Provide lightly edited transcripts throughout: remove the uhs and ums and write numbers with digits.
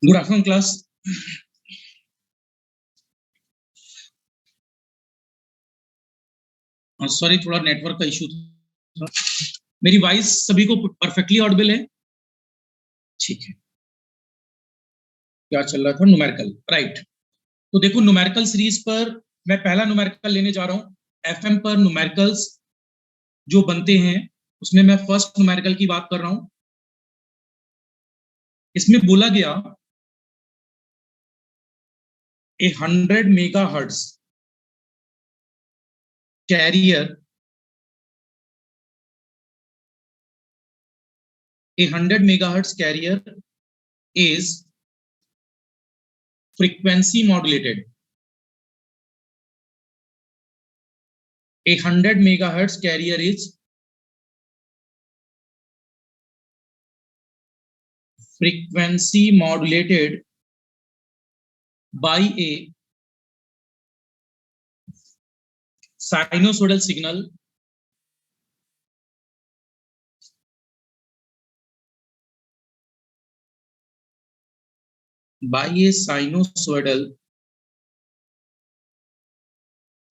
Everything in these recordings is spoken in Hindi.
Good afternoon class. सॉरी, थोड़ा नेटवर्क का इशू था। मेरी वॉइस सभी को परफेक्टली ऑडिबल है? ठीक है। क्या चल रहा था? Numerical, right. तो देखो, न्यूमेरिकल सीरीज पर मैं पहला न्यूमेरिकल लेने जा रहा हूं। एफएम पर न्यूमेरिकल्स जो बनते हैं उसमें मैं फर्स्ट न्यूमेरिकल की बात कर रहा हूं। इसमें बोला गया a 100 megahertz carrier, a 100 megahertz carrier is frequency modulated. A 100 megahertz carrier is frequency modulated by a sinusoidal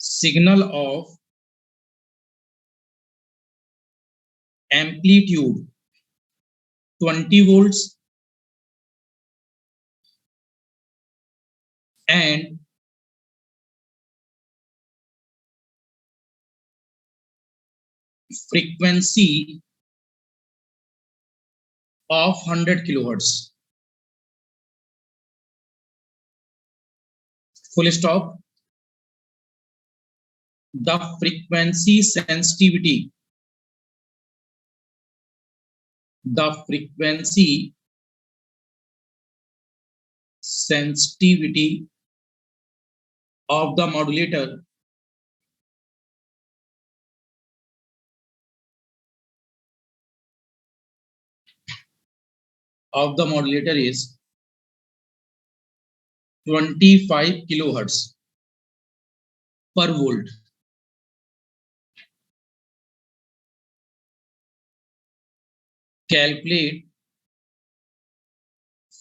signal of amplitude 20 volts and frequency of 100 kilohertz. Full stop. The frequency sensitivity of the modulator is 25 kilohertz per volt. Calculate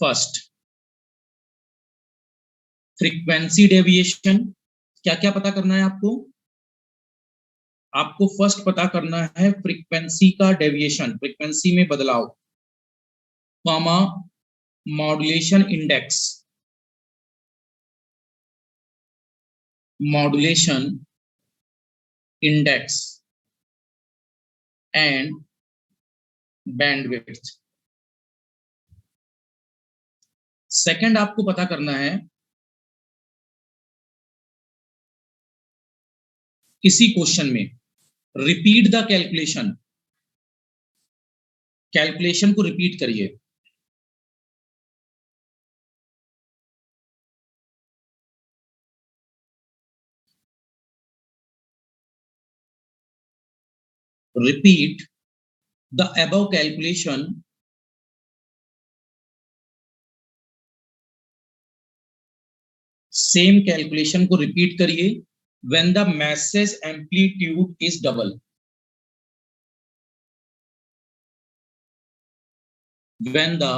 first frequency deviation. क्या क्या पता करना है आपको? आपको फर्स्ट पता करना है फ्रीक्वेंसी का डेविएशन, फ्रीक्वेंसी में बदलाव, comma modulation index and bandwidth. Second आपको पता करना है इसी क्वेश्चन में रिपीट द कैलकुलेशन को रिपीट करिए। Repeat the above calculation same calculation को रिपीट करिए when the message amplitude is double. When the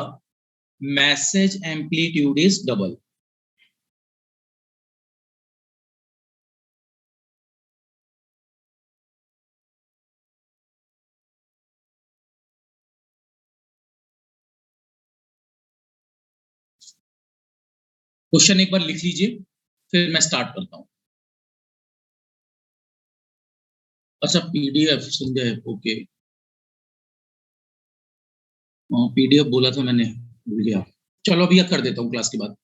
message amplitude is double. Question एक बार लिख लीजिए, फिर मैं स्टार्ट करता हूं। अच्छा, पीडीएफ संजय, ओके। पीडीएफ बोला था मैंने, भूल गया। चलो अभी कर देता हूँ क्लास के बाद।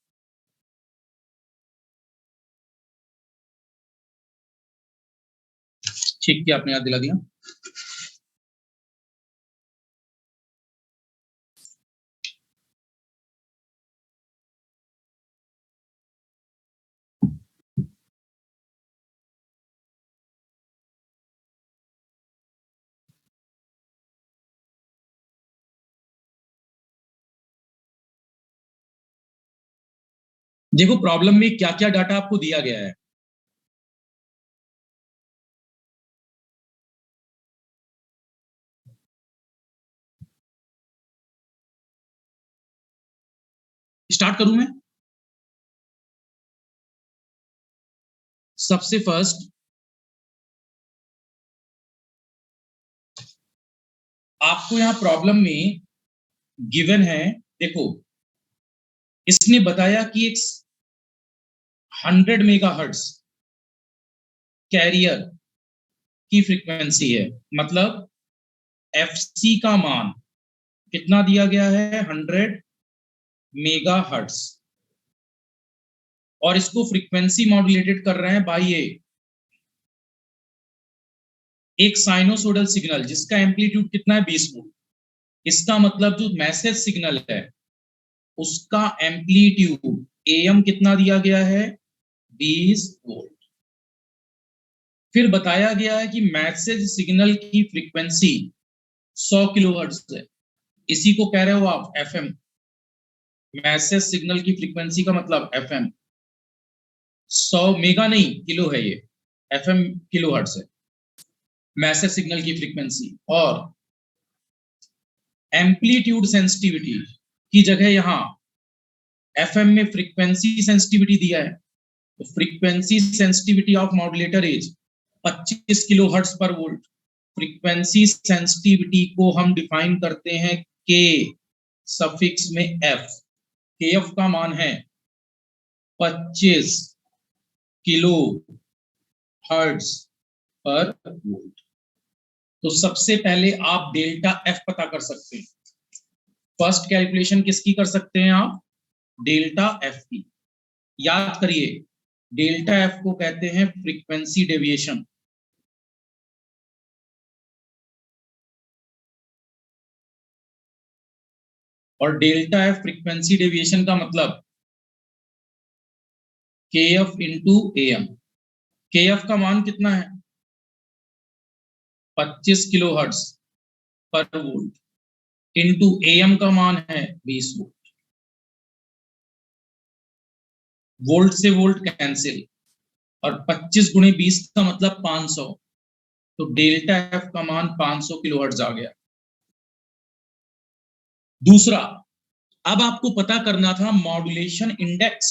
ठीक किया आपने, याद दिला दिया। देखो प्रॉब्लम में क्या क्या डाटा आपको दिया गया है। स्टार्ट करूं मैं? सबसे फर्स्ट आपको यहां प्रॉब्लम में गिवन है, देखो इसने बताया कि एक 100 मेगाहर्ट्ज कैरियर की फ्रीक्वेंसी है, मतलब एफसी का मान कितना दिया गया है? 100 मेगाहर्ट्ज, और इसको फ्रीक्वेंसी मॉड्यूलेटेड कर रहे हैं बाई एक साइनोसोडल सिग्नल जिसका एम्पलीट्यूड कितना है? 20 वोल्ट। इसका मतलब जो मैसेज सिग्नल है उसका एम्पलीट्यूड एएम कितना दिया गया है? 20 वोल्ट। फिर बताया गया है कि मैसेज सिग्नल की फ्रीक्वेंसी 100 किलोहर्ट्ज है। इसी को कह रहे हो आप एफएम। मैसेज सिग्नल की फ्रीक्वेंसी का मतलब एफएम। 100 मेगा नहीं, किलो है ये, एफएम किलोहर्ट्ज है मैसेज सिग्नल की फ्रीक्वेंसी। और एम्पलीट्यूड सेंसिटिविटी की जगह यहां एफएम में फ्रीक्वेंसी सेंसिटिविटी दिया है, तो frequency sensitivity of modulator is 25 kilohertz पर वोल्ट। फ्रीक्वेंसी सेंसिटिविटी को हम डिफाइन करते हैं के सफिक्स में एफ। के एफ का मान है 25 किलो हर्ट्ज पर वोल्ट। तो सबसे पहले आप डेल्टा एफ पता कर सकते हैं। फर्स्ट कैलकुलेशन किसकी कर सकते हैं आप? डेल्टा एफ की। याद करिए, डेल्टा एफ को कहते हैं फ्रीक्वेंसी डेविएशन। और डेल्टा एफ फ्रीक्वेंसी डेविएशन का मतलब के F into M. K F का मान कितना है? 25 किलो हर्ट्ज पर वोल्ट इंटू एम का मान है 20 वोल्ट। वोल्ट से वोल्ट कैंसिल, और 25 गुणे 20 का मतलब 500, तो डेल्टा एफ का मान 500 किलो हर्ट्ज आ गया। दूसरा, अब आपको पता करना था मॉड्यूलेशन इंडेक्स।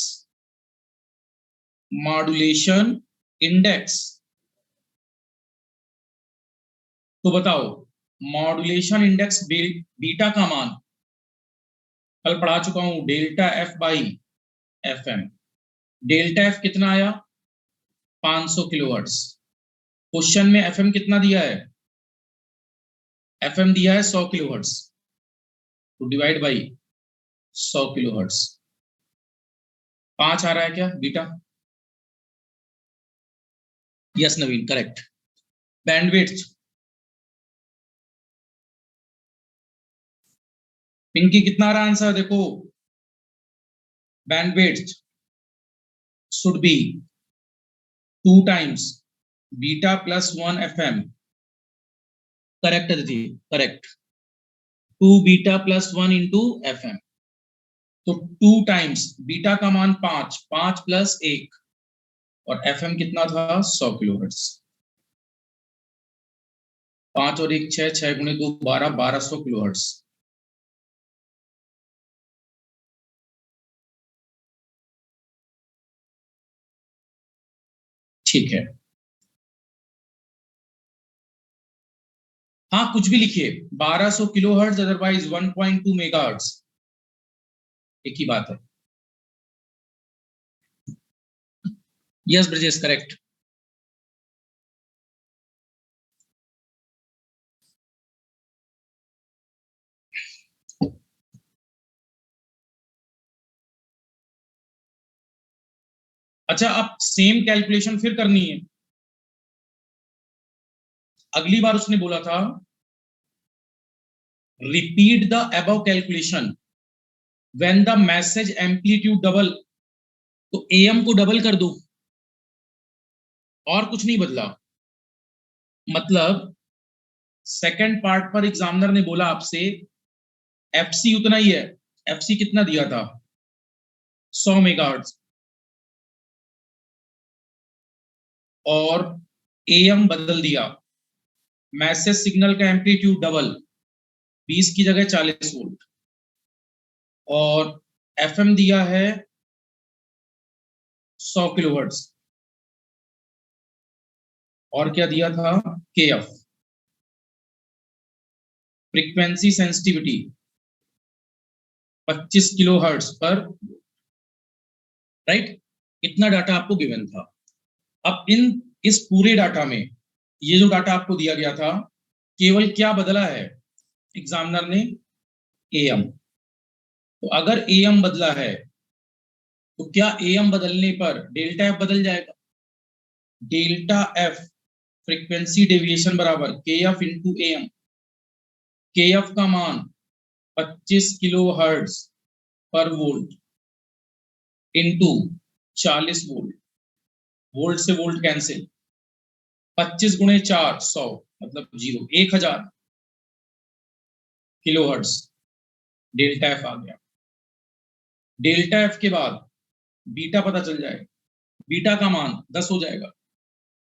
मॉड्यूलेशन इंडेक्स, तो बताओ मॉड्यूलेशन इंडेक्स बीटा का मान कल पढ़ा चुका हूं, delta F by F M. Delta F कितना आया? 500 किलोहर्ट्ज। क्वेश्चन में एफएम कितना दिया है? एफएम दिया है 100 किलोहर्ट्ज, तो डिवाइड बाई 100 किलोहर्ट्ज। 5 आ रहा है क्या बीटा? Yes Naveen, correct. Bandwidth, Pinky कितना आ रहा है आंसर? देखो, bandwidth should be 2 times beta plus 1 FM. Correct दीदी, correct. 2 beta plus 1 into FM, तो 2 times बीटा का मान 5, 5 प्लस 1, और एफएम कितना था? 100 किलोहर्ट्ज। 5 और 1 6, 6 गुणे 2 12, 1200 किलोहर्ट्ज। ठीक है, हाँ कुछ भी लिखिए, 1200 किलोहर्ट्ज अदरवाइज 1.2 मेगाहर्ट्ज, एक ही बात है। Yes Brajesh, correct. अच्छा, अब सेम कैलकुलेशन फिर करनी है। अगली बार उसने बोला था repeat the above calculation when the message amplitude double, तो एएम को डबल कर दो, और कुछ नहीं बदला। मतलब सेकंड पार्ट पर एग्जामिनर ने बोला आपसे एफसी उतना ही है। एफसी कितना दिया था? 100 मेगाहर्ट्ज, और एएम बदल दिया, मैसेज सिग्नल का एम्पलीट्यूड डबल, 20 की जगह 40 वोल्ट, और FM दिया है 100 किलोहर्ट्ज, और क्या दिया था, KF फ्रीक्वेंसी सेंसिटिविटी 25 किलोहर्ट्ज पर, राइट। इतना डाटा आपको गिवन था। अब इस पूरे डाटा में ये जो डाटा आपको दिया गया था, केवल क्या बदला है एग्जामिनर ने, AM। तो अगर AM बदला है तो क्या AM बदलने पर डेल्टा एफ बदल जाएगा? डेल्टा एफ फ्रीक्वेंसी डेविएशन बराबर KF इंटू AM। KF का मान 25 किलो हर्ट्ज पर वोल्ट इंटू 40 वोल्ट, वोल्ट से वोल्ट कैंसिल, 25 गुणे 4 100 मतलब 0, 1000 किलो हर्ट्ज डेल्टा एफ आ गया। डेल्टा एफ के बाद बीटा पता चल जाएगा, बीटा का मान 10 हो जाएगा।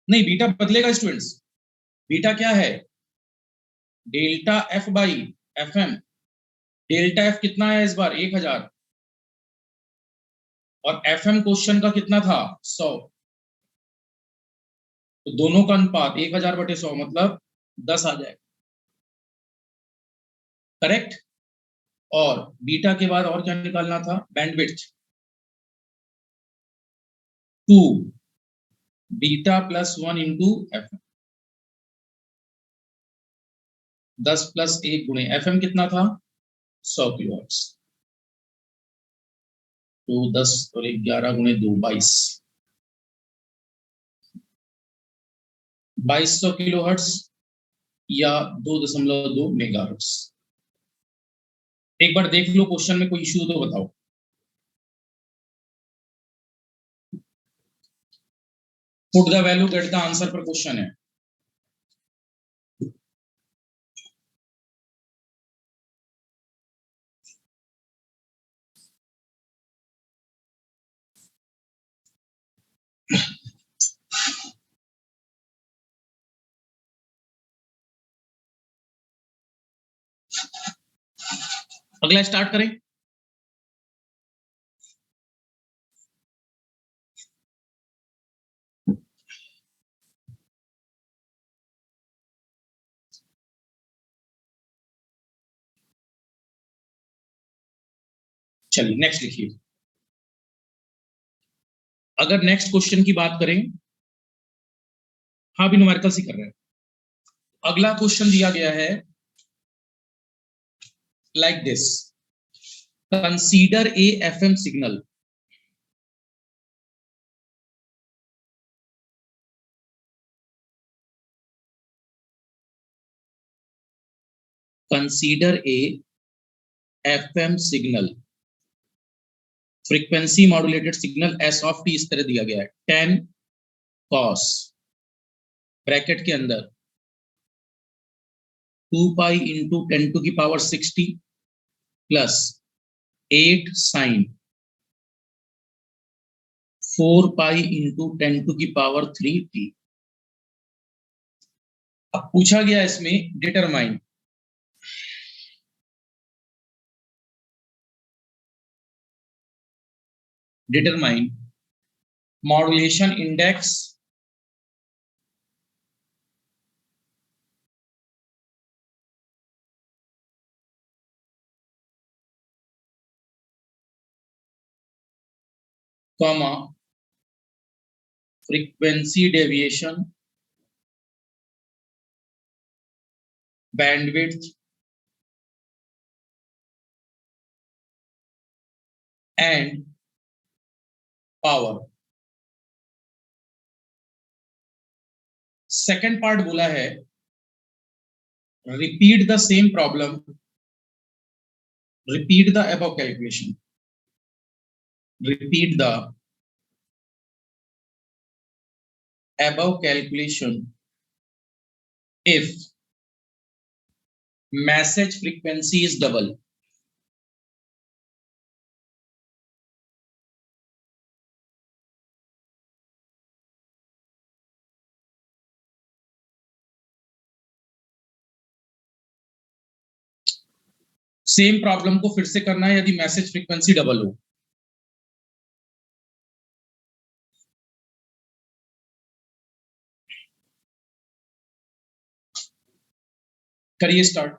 नहीं, बीटा बदलेगा स्टूडेंट्स। बीटा क्या है, delta F by FM। Delta F कितना है इस बार, 1000, और FM क्वेश्चन का कितना था, 100। तो दोनों का अनुपात 1000/100 मतलब 10 आ जाएगा, करेक्ट। और बीटा के बाद और क्या निकालना था, bandwidth 2 beta plus 1 into FM। 10 plus 1 गुणे FM कितना था, 100 किलोहर्ट्ज। तो 10 और 1 11 गुणे 2 22, 2200 किलोहर्ट्ज या 2.2 मेगाहर्ट्ज। एक बार देख लो क्वेश्चन में कोई इश्यू तो बताओ। Put the value, get the answer पर क्वेश्चन है। अगला स्टार्ट करें। चलिए नेक्स्ट लिखिए। अगर नेक्स्ट क्वेश्चन की बात करें, हाँ भी न्यूमेरिकल्स ही कर रहे हैं। अगला क्वेश्चन दिया गया है like this, consider a FM signal. Consider a FM signal, frequency modulated signal S of t इस तरह दिया गया है, 10 cos ब्रैकेट के अंदर 2 पाई इंटू 10 टू की power 60 plus 8 sine 4 pi into 10 to की पावर 3t। अब पूछा गया इसमें determine modulation index comma frequency deviation bandwidth and power. Second part बोला है repeat the same problem, repeat the above calculation, repeat the above calculation if message frequency is double। Same problem को फिर से करना है यदि मैसेज फ्रीक्वेंसी डबल हो। करिए स्टार्ट।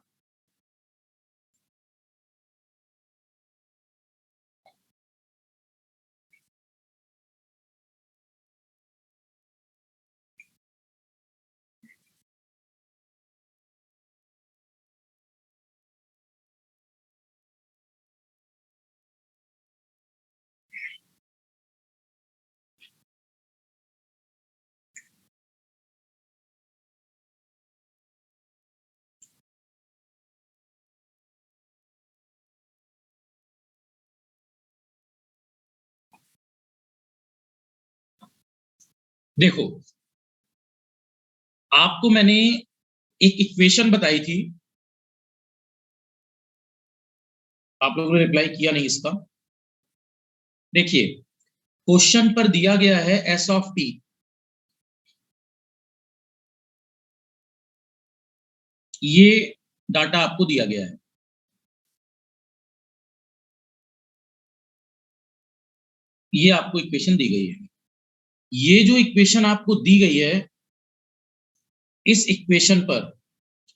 देखो, आपको मैंने एक इक्वेशन बताई थी, आप लोगों ने रिप्लाई किया नहीं इसका। देखिए, क्वेश्चन पर दिया गया है एस ऑफ टी, ये डाटा आपको दिया गया है, ये आपको इक्वेशन दी गई है। ये जो इक्वेशन आपको दी गई है, इस इक्वेशन पर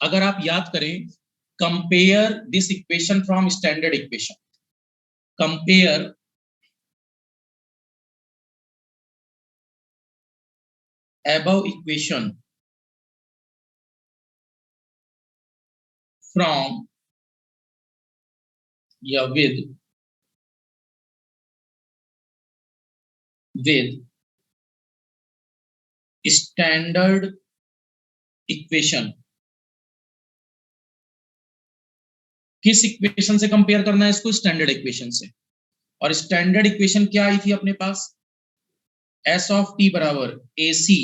अगर आप याद करें, compare this equation from standard equation, compare above equation from या with स्टैंडर्ड इक्वेशन। किस इक्वेशन से कंपेयर करना है इसको? स्टैंडर्ड इक्वेशन से। और स्टैंडर्ड इक्वेशन क्या आई थी अपने पास? एस ऑफ टी बराबर A C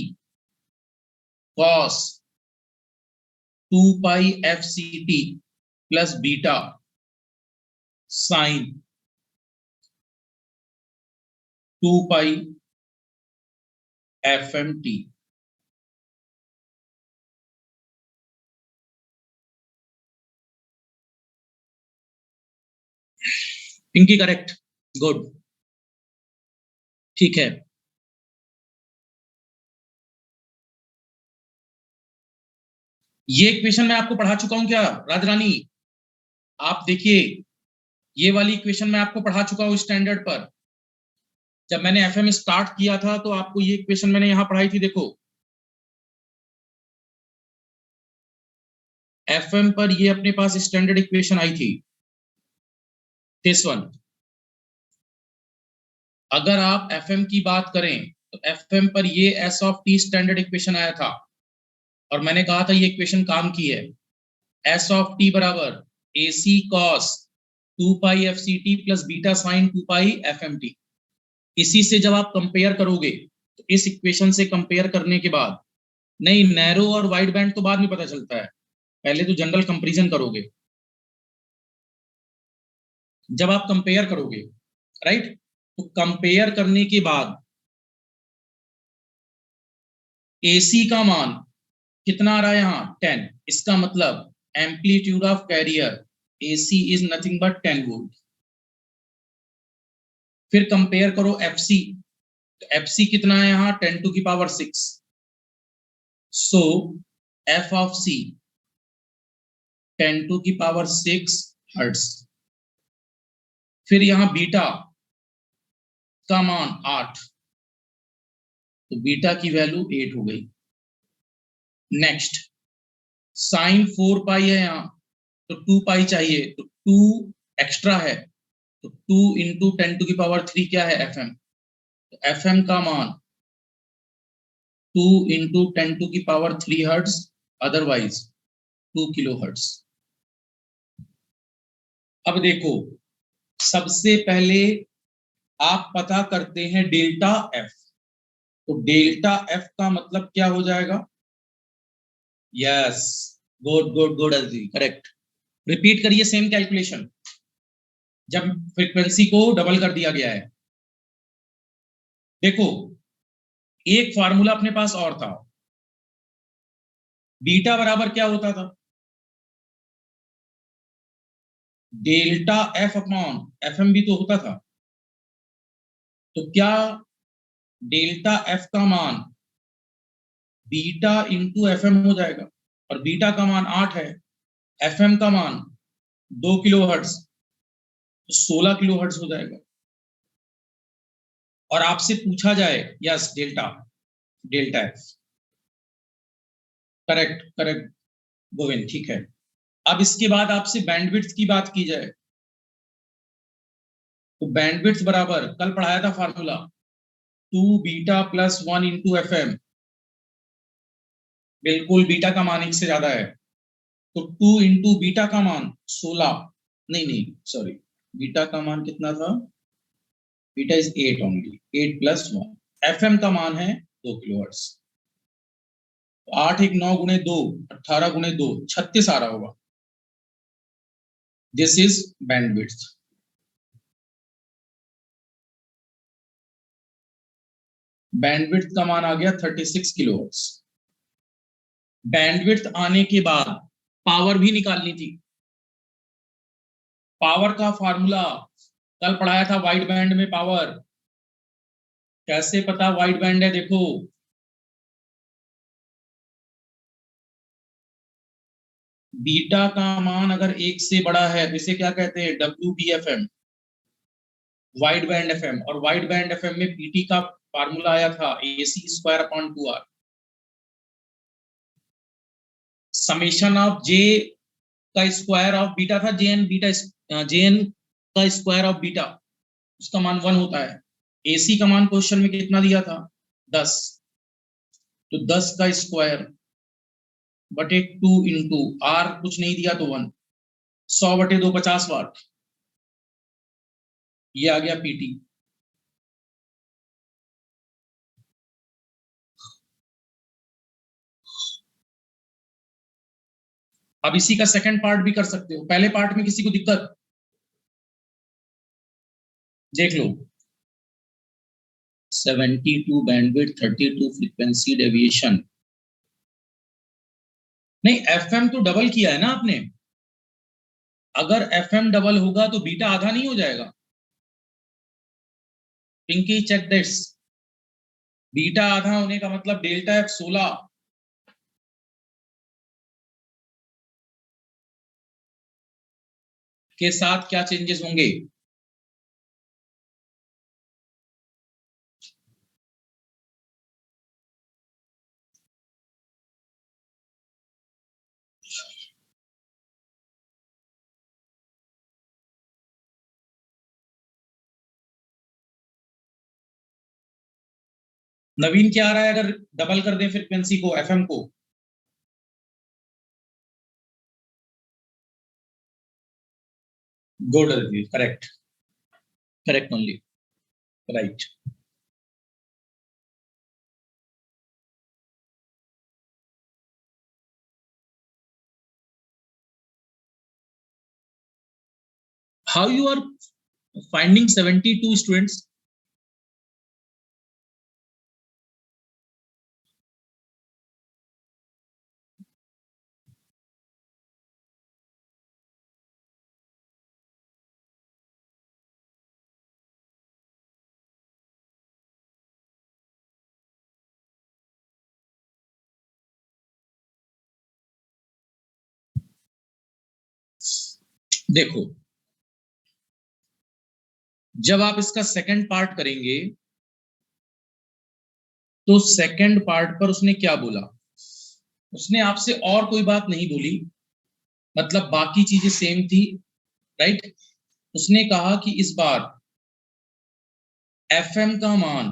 cos 2 pi F C T plus beta sine 2 pi F M T. इनकी करेक्ट, गुड, ठीक है। ये इक्वेशन मैं आपको पढ़ा चुका हूं क्या राजरानी? आप देखिए, ये वाली इक्वेशन मैं आपको पढ़ा चुका हूं स्टैंडर्ड पर। जब मैंने एफएम स्टार्ट किया था तो आपको ये इक्वेशन मैंने यहां पढ़ाई थी। देखो, एफएम पर ये अपने पास स्टैंडर्ड इक्वेशन आई थी, दिस वन। अगर आप एफएम की बात करें तो एफएम पर ये S of T standard equation आया था, और मैंने कहा था ये इक्वेशन काम की है। एस ऑफ टी बराबर A C cos 2 pi F C T plus beta sine 2 pi F M T. इसी से जब आप कंपेयर करोगे तो इस इक्वेशन से कंपेयर करने के बाद, नहीं, नैरो और वाइड बैंड तो बाद में पता चलता है, पहले तो जनरल कंपैरिजन करोगे। जब आप कंपेयर करोगे, राइट, तो कंपेयर करने के बाद एसी का मान कितना आ रहा है यहां? 10। इसका मतलब amplitude of carrier AC is nothing but 10 volt. फिर कंपेयर करो एफसी, तो एफसी कितना है यहां? 10 टू की power 6। So F of C 10 to की पावर 6 हर्ट्ज। फिर यहां बीटा का मान 8, तो बीटा की वैल्यू 8 हो गई। नेक्स्ट, साइन 4 पाई है यहां, तो 2 पाई चाहिए, तो 2 एक्स्ट्रा है, तो 2 इंटू 10 टू की पावर 3 क्या है? F M. तो एफ एम का मान 2 इंटू 10 टू की power 3 hertz, otherwise 2 kilohertz. अब देखो, सबसे पहले आप पता करते हैं डेल्टा एफ। तो डेल्टा एफ का मतलब क्या हो जाएगा? यस, गुड गुड गुड अजी, करेक्ट। रिपीट करिए सेम कैलकुलेशन जब फ्रीक्वेंसी को डबल कर दिया गया है। देखो, एक फार्मूला अपने पास और था, बीटा बराबर क्या होता था? Delta F upon F M भी तो होता था, तो क्या डेल्टा एफ का मान बीटा इंटू एफ एम हो जाएगा, और बीटा का मान 8 है, एफ एम का मान 2 किलो हर्ट्ज, तो 16 किलो हर्ट्ज हो जाएगा। और आपसे पूछा जाए yes delta, delta F, correct correct Govind, ठीक है। अब इसके बाद आपसे बैंडविड्थ की बात की जाए, तो बैंडविड्थ बराबर कल पढ़ाया था formula, 2 beta plus 1 into F M, बिल्कुल बीटा का मान 1 से ज्यादा है, तो 2 इंटू बीटा का मान 16, नहीं नहीं सॉरी, बीटा का मान कितना था, beta is 8 only, 8 plus 1, F M का मान है 2 किलो हर्ट्ज, 8 1 9 गुणे 2, 18 गुणे 2, 36 आ रहा होगा, दिस इज बैंडविड्थ। बैंडविड्थ का मान आ गया 36 किलो हर्ट्ज। बैंडविड्थ आने के बाद पावर भी निकालनी थी, पावर का फार्मूला कल पढ़ाया था, वाइड बैंड में पावर, कैसे पता वाइड बैंड है, देखो बीटा का मान अगर 1 से बड़ा है तो इसे क्या कहते हैं, W B F M, wide band F M, और वाइड बैंड एफ एम में पीटी का फार्मूला आया था A C square upon 2 R, summation of J का स्क्वायर ऑफ बीटा था, J N beta, J N का स्क्वायर ऑफ बीटा, उसका मान 1 होता है। एसी का मान क्वेश्चन में कितना दिया था, 10, तो 10 का स्क्वायर बटे 2 इंटू आर कुछ नहीं दिया तो 1, 100 बटे 2 50 वाट, ये आ गया पीटी। अब इसी का सेकंड पार्ट भी कर सकते हो, पहले पार्ट में किसी को दिक्कत, देख लो, 72 बैंडविड्थ, 32 फ्रीक्वेंसी डेविएशन, नहीं एफएम तो डबल किया है ना आपने, अगर एफएम डबल होगा तो बीटा आधा नहीं हो जाएगा, पिंकी चेक दिस, बीटा आधा होने का मतलब डेल्टा एफ 16, के साथ क्या चेंजेस होंगे, नवीन क्या आ रहा है अगर डबल कर दें फ्रीक्वेंसी को, एफएम को, good, correct, correct only, right. How you are finding 72 students, देखो जब आप इसका सेकंड पार्ट करेंगे तो सेकंड पार्ट पर उसने क्या बोला, उसने आपसे और कोई बात नहीं बोली, मतलब बाकी चीजें सेम थी, राइट। उसने कहा कि इस बार एफएम का मान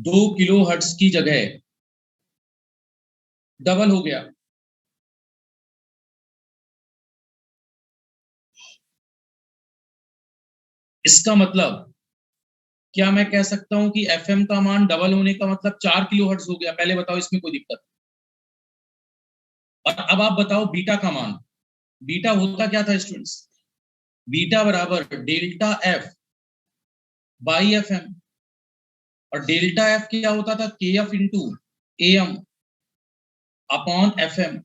2 किलो हर्ट्ज की जगह डबल हो गया, इसका मतलब क्या मैं कह सकता हूं कि एफएम का मान डबल होने का मतलब 4 किलो हर्ट्ज हो गया, पहले बताओ इसमें कोई दिक्कत, और अब आप बताओ बीटा का मान, बीटा होता क्या था स्टूडेंट्स, बीटा बराबर delta F by F M, और डेल्टा एफ क्या होता था, K F into A M upon F M.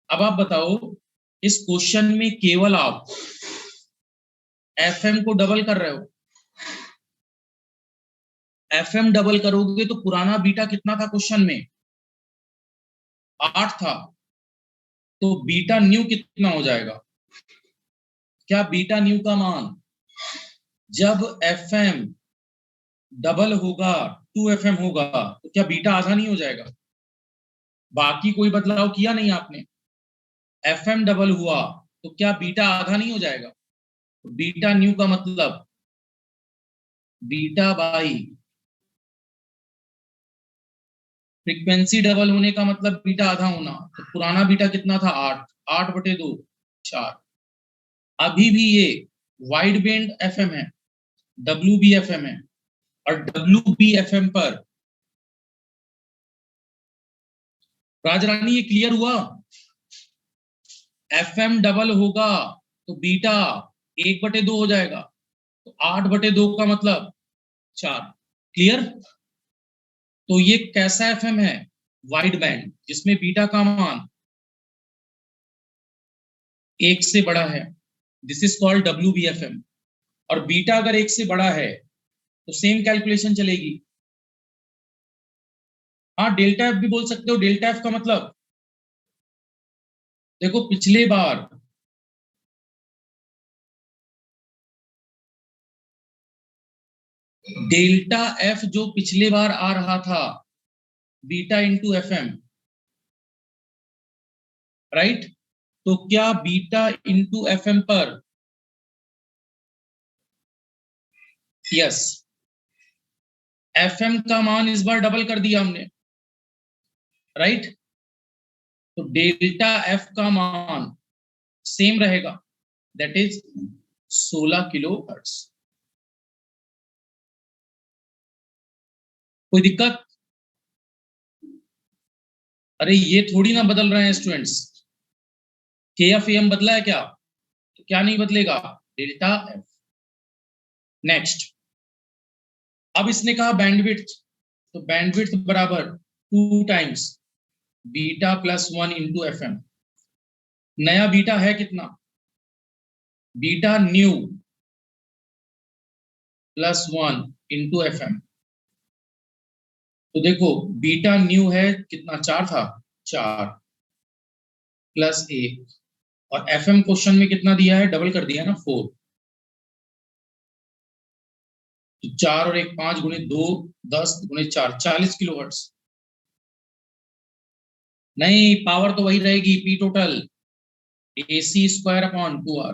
अब आप बताओ इस क्वेश्चन में केवल आप एफएम को डबल कर रहे हो। एफएम डबल करोगे तो पुराना बीटा कितना था क्वेश्चन में? 8 था। तो बीटा न्यू कितना हो जाएगा? क्या बीटा न्यू का मान जब एफएम डबल होगा 2 एफएम होगा तो क्या बीटा आधा नहीं हो जाएगा? बाकी कोई बदलाव किया नहीं आपने, एफएम डबल हुआ तो क्या बीटा आधा नहीं हो जाएगा? तो बीटा न्यू का मतलब बीटा बाई फ्रीक्वेंसी डबल होने का मतलब बीटा आधा होना। तो पुराना बीटा कितना था? 8। 8/2 4। अभी भी ये वाइड बैंड एफएम है, डब्ल्यू बी एफएम है, और डब्ल्यू बी एफएम पर राजरानी ये क्लियर हुआ? एफएम डबल होगा तो बीटा 1/2 हो जाएगा। तो 8/2 का मतलब 4। क्लियर? तो ये कैसा एफएम है? वाइड बैंड, जिसमें बीटा का मान 1 से बड़ा है। This is called W B F M. और बीटा अगर 1 से बड़ा है तो सेम कैलकुलेशन चलेगी। हाँ, डेल्टा एफ भी बोल सकते हो। डेल्टा एफ का मतलब देखो, पिछले बार डेल्टा एफ जो पिछले बार आ रहा था beta into F M, right? तो क्या बीटा इंटू एफ एम पर, यस, एफ एम का मान इस बार डबल कर दिया हमने, राइट? तो डेल्टा एफ का मान सेम रहेगा, दैट इज 16 kHz। कोई दिक्कत? अरे ये थोड़ी ना बदल रहे हैं स्टूडेंट्स। के एफ एम बदला है क्या? तो क्या नहीं बदलेगा? Delta F. नेक्स्ट, अब इसने कहा बैंडविड्थ, तो बैंडविड्थ बराबर 2 times beta plus 1 into F M. नया बीटा है कितना? Beta new plus 1 into F M. तो देखो, बीटा न्यू है कितना? 4 था। 4 प्लस 1, और एफ एम क्वेश्चन में कितना दिया है? डबल कर दिया है ना, 4। तो 4 और 1 5 गुणे 2 10 गुणे 4 40 kHz। नहीं, पावर तो वही रहेगी, P total AC square upon 2R।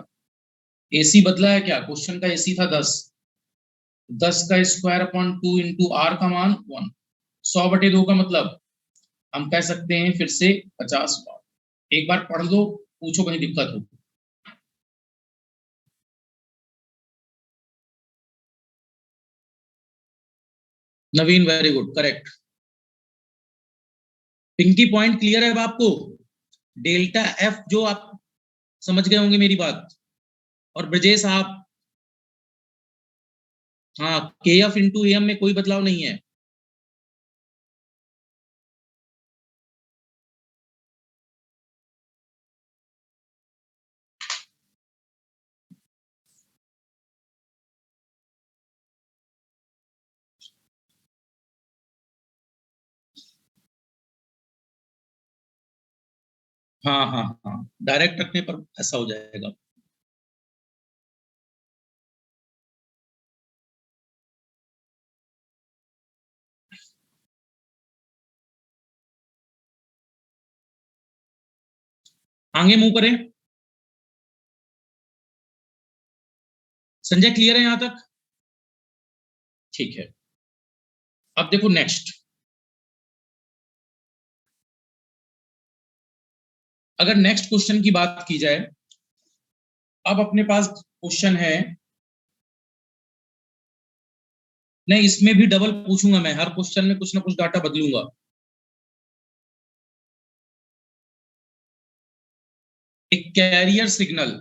AC बदला है क्या? क्वेश्चन का AC था 10, 10 का स्क्वायर अपॉन 2 इंटू R का मान 1। 100/2 का मतलब हम कह सकते हैं फिर से 50 वाट। एक बार पढ़ लो, पूछो कहीं दिक्कत हो। Naveen very good, correct. Pinky point clear है अब आपको? डेल्टा एफ जो आप समझ गए होंगे मेरी बात। और ब्रजेश आप? हाँ, के एफ इंटू एम में कोई बदलाव नहीं है। हाँ हाँ हाँ, डायरेक्ट रखने पर ऐसा हो जाएगा। आगे मुंह करें। संजय क्लियर है यहां तक? ठीक है। अब देखो नेक्स्ट, अगर नेक्स्ट क्वेश्चन की बात की जाए, अब अपने पास क्वेश्चन है। नहीं, इसमें भी डबल पूछूंगा मैं, हर क्वेश्चन में कुछ ना कुछ डाटा बदलूंगा। एक carrier signal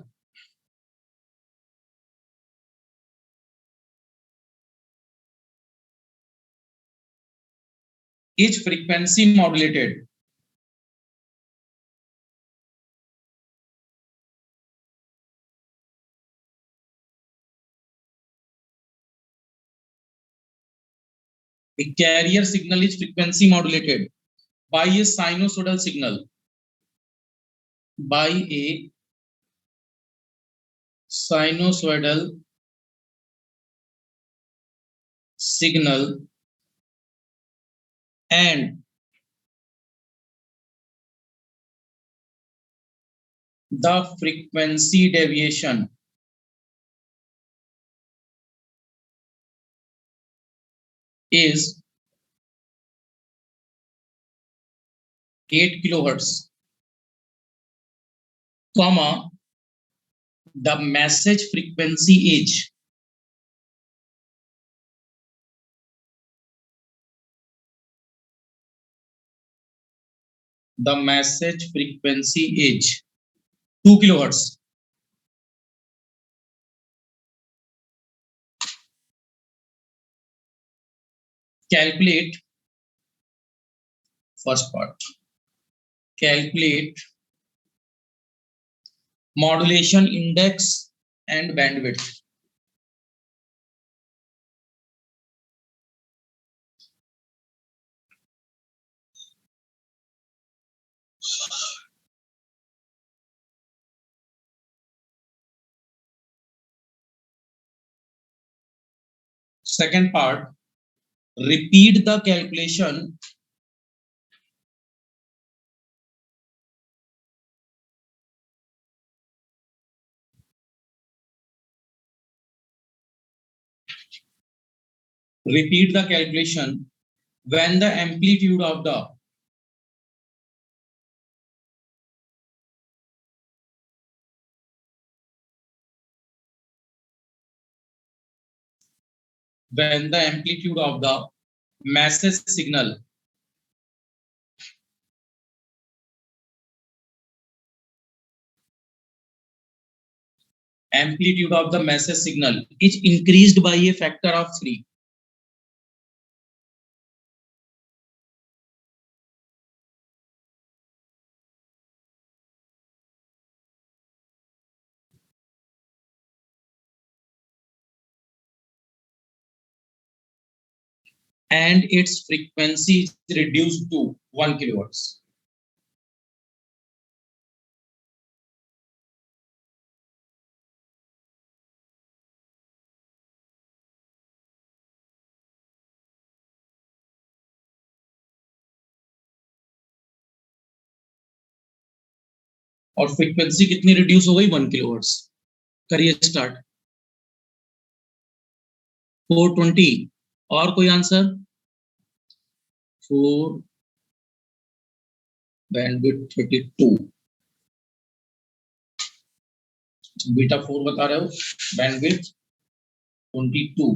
is frequency modulated A carrier signal is frequency modulated by a sinusoidal signal. By a sinusoidal signal, and the frequency deviation is 8 kilohertz, comma, the message frequency is the message frequency is 2 kilohertz. Calculate first part. Calculate modulation index and bandwidth. Second part, repeat the calculation when the amplitude of the message signal is increased by a factor of 3. And its frequency is reduced to 1 kilohertz. और फ्रीक्वेंसी कितनी रिड्यूस हो गई? 1 किलोहर्ट्ज. करिए स्टार्ट. 420. और कोई आंसर? 4 बैंडविड्थ 32. बीटा 4 बता रहे हो, बैंडविड्थ 22.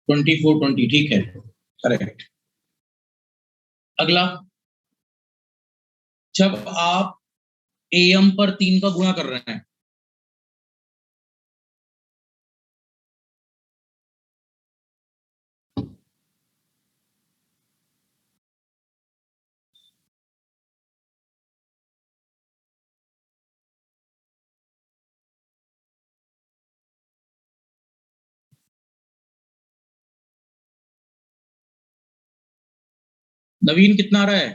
ट्वेंटी 420 ठीक है, करेक्ट. अगला, जब आप एम पर 3 का गुणा कर रहे हैं, नवीन कितना आ रहा है?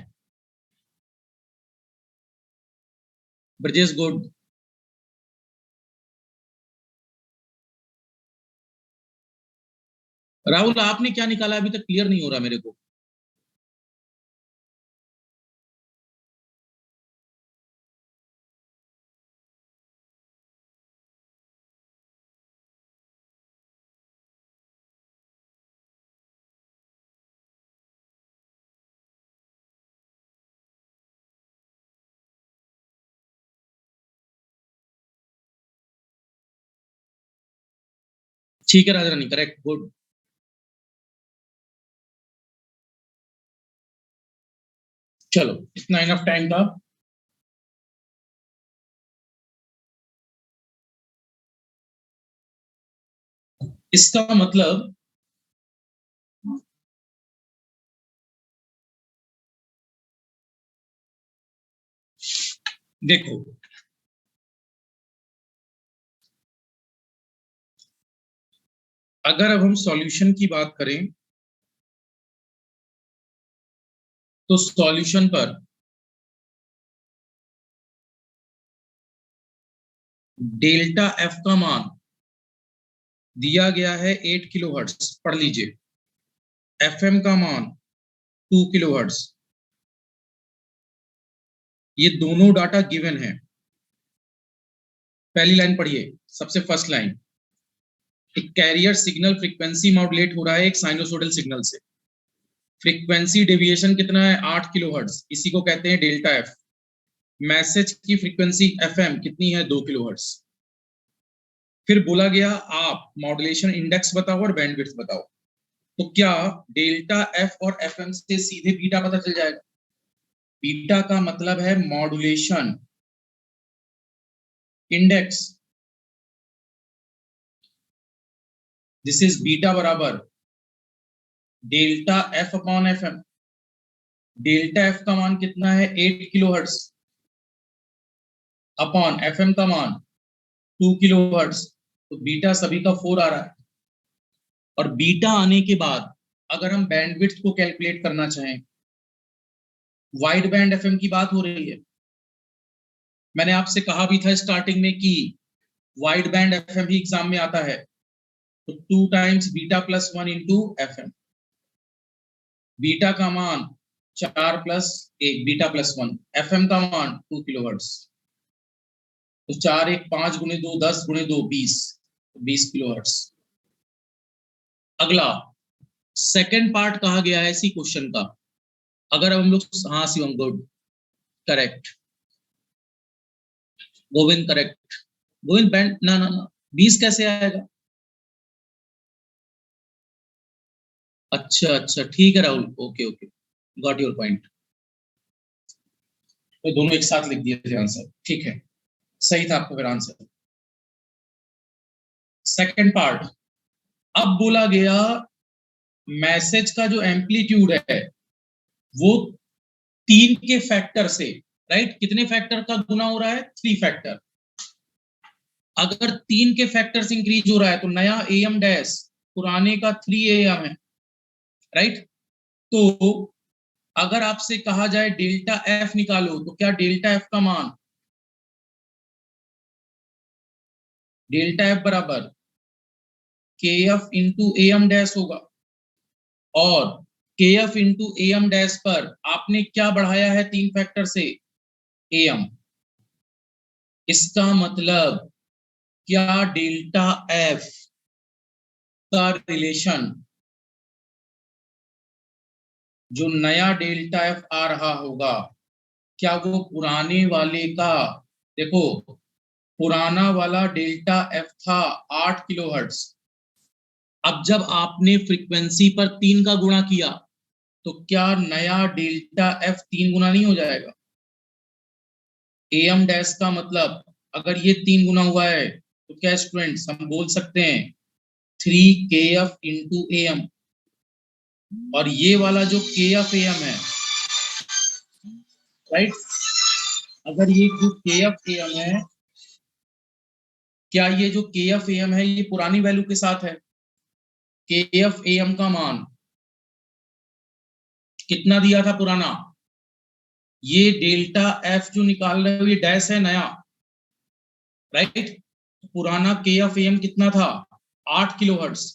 ब्रजेश गुड. राहुल आपने क्या निकाला? अभी तक क्लियर नहीं हो रहा मेरे को. ठीक है राजा रानी, करेक्ट, गुड। चलो इतना इनफ टाइम था। इसका मतलब देखो, अगर अब हम सॉल्यूशन की बात करें तो सॉल्यूशन पर डेल्टा एफ का मान दिया गया है 8 किलोहर्ट्ज, पढ़ लीजिए। एफएम का मान 2 किलोहर्ट्ज, ये दोनों डाटा गिवन है। पहली लाइन पढ़िए, सबसे फर्स्ट लाइन, एक कैरियर सिग्नल फ्रीक्वेंसी मॉड्यूलेट हो रहा है एक साइनोसोडल सिग्नल से। फ्रीक्वेंसी डेविएशन कितना है? 8 किलोहर्ट्ज, इसी को कहते हैं डेल्टा एफ। मैसेज की फ्रीक्वेंसी एफएम कितनी है? 2 किलोहर्ट्ज। फिर बोला गया आप मॉड्यूलेशन इंडेक्स बताओ और बैंडविड्थ बताओ। तो क्या डेल्टा एफ और एफएम से सीधे बीटा पता चल जाएगा? बीटा का मतलब है modulation index, this is beta बराबर delta F upon FM. Delta F का मान कितना है? 8 किलोहर्ट्ज अपॉन एफएम का मान 2 किलोहर्ट्ज, तो बीटा सभी का 4 आ रहा है। और बीटा आने के बाद अगर हम बैंडविड्थ को कैलकुलेट करना चाहें, वाइड बैंड एफएम की बात हो रही है। मैंने आपसे कहा भी था स्टार्टिंग में कि वाइड बैंड एफएम भी एग्जाम में आता है, तो 2 times beta plus 1 into FM. Beta का मान 4 प्लस 1, बीटा प्लस 1, एफएम का मान 2 किलोहर्ट्ज, तो 4 1 5 गुणे 2 10 गुणे 2 20, 20 किलोहर्ट्ज। अगला सेकंड पार्ट कहा गया है इसी क्वेश्चन का। अगर हम लोग, हाँ Shivam good, correct, Govind correct. Govind band ना ना ना 20 कैसे आएगा? अच्छा अच्छा ठीक है Rahul, okay okay, got your point. तो दोनों एक साथ लिख दिए थे आंसर, ठीक है, सही था आपका फिर आंसर। सेकंड पार्ट, अब बोला गया मैसेज का जो एम्पलीट्यूड है वो 3 के फैक्टर से, राइट, कितने फैक्टर का गुना हो रहा है? 3 फैक्टर। अगर 3 के फैक्टर से इंक्रीज हो रहा है तो नया एम डैश पुराने का 3 एम है, राइट। तो अगर आपसे कहा जाए डेल्टा एफ निकालो, तो क्या डेल्टा एफ का मान डेल्टा एफ बराबर K F into A M dash होगा। और K F into A M dash पर आपने क्या बढ़ाया है 3 फैक्टर से? A M. इसका मतलब क्या डेल्टा एफ का रिलेशन जो नया डेल्टा एफ आ रहा होगा, क्या वो पुराने वाले का, देखो पुराना वाला डेल्टा एफ था 8 किलोहर्ट्ज, अब जब आपने फ्रीक्वेंसी पर 3 का गुणा किया तो क्या नया डेल्टा एफ 3 गुना नहीं हो जाएगा? एम डैश का मतलब अगर ये 3 गुना हुआ है तो क्या स्टूडेंट्स हम बोल सकते हैं 3 के एफ इंटू ए एम। और ये वाला जो के एफ ए एम है, राइट, अगर ये जो के एफ ए एम है, क्या ये जो के एफ ए एम है ये पुरानी वैल्यू के साथ है? के एफ ए एम का मान कितना दिया था पुराना? ये डेल्टा एफ जो निकाल रहे हो ये डैश है नया, राइट। पुराना के एफ ए एम कितना था? 8 किलोहर्ट्ज।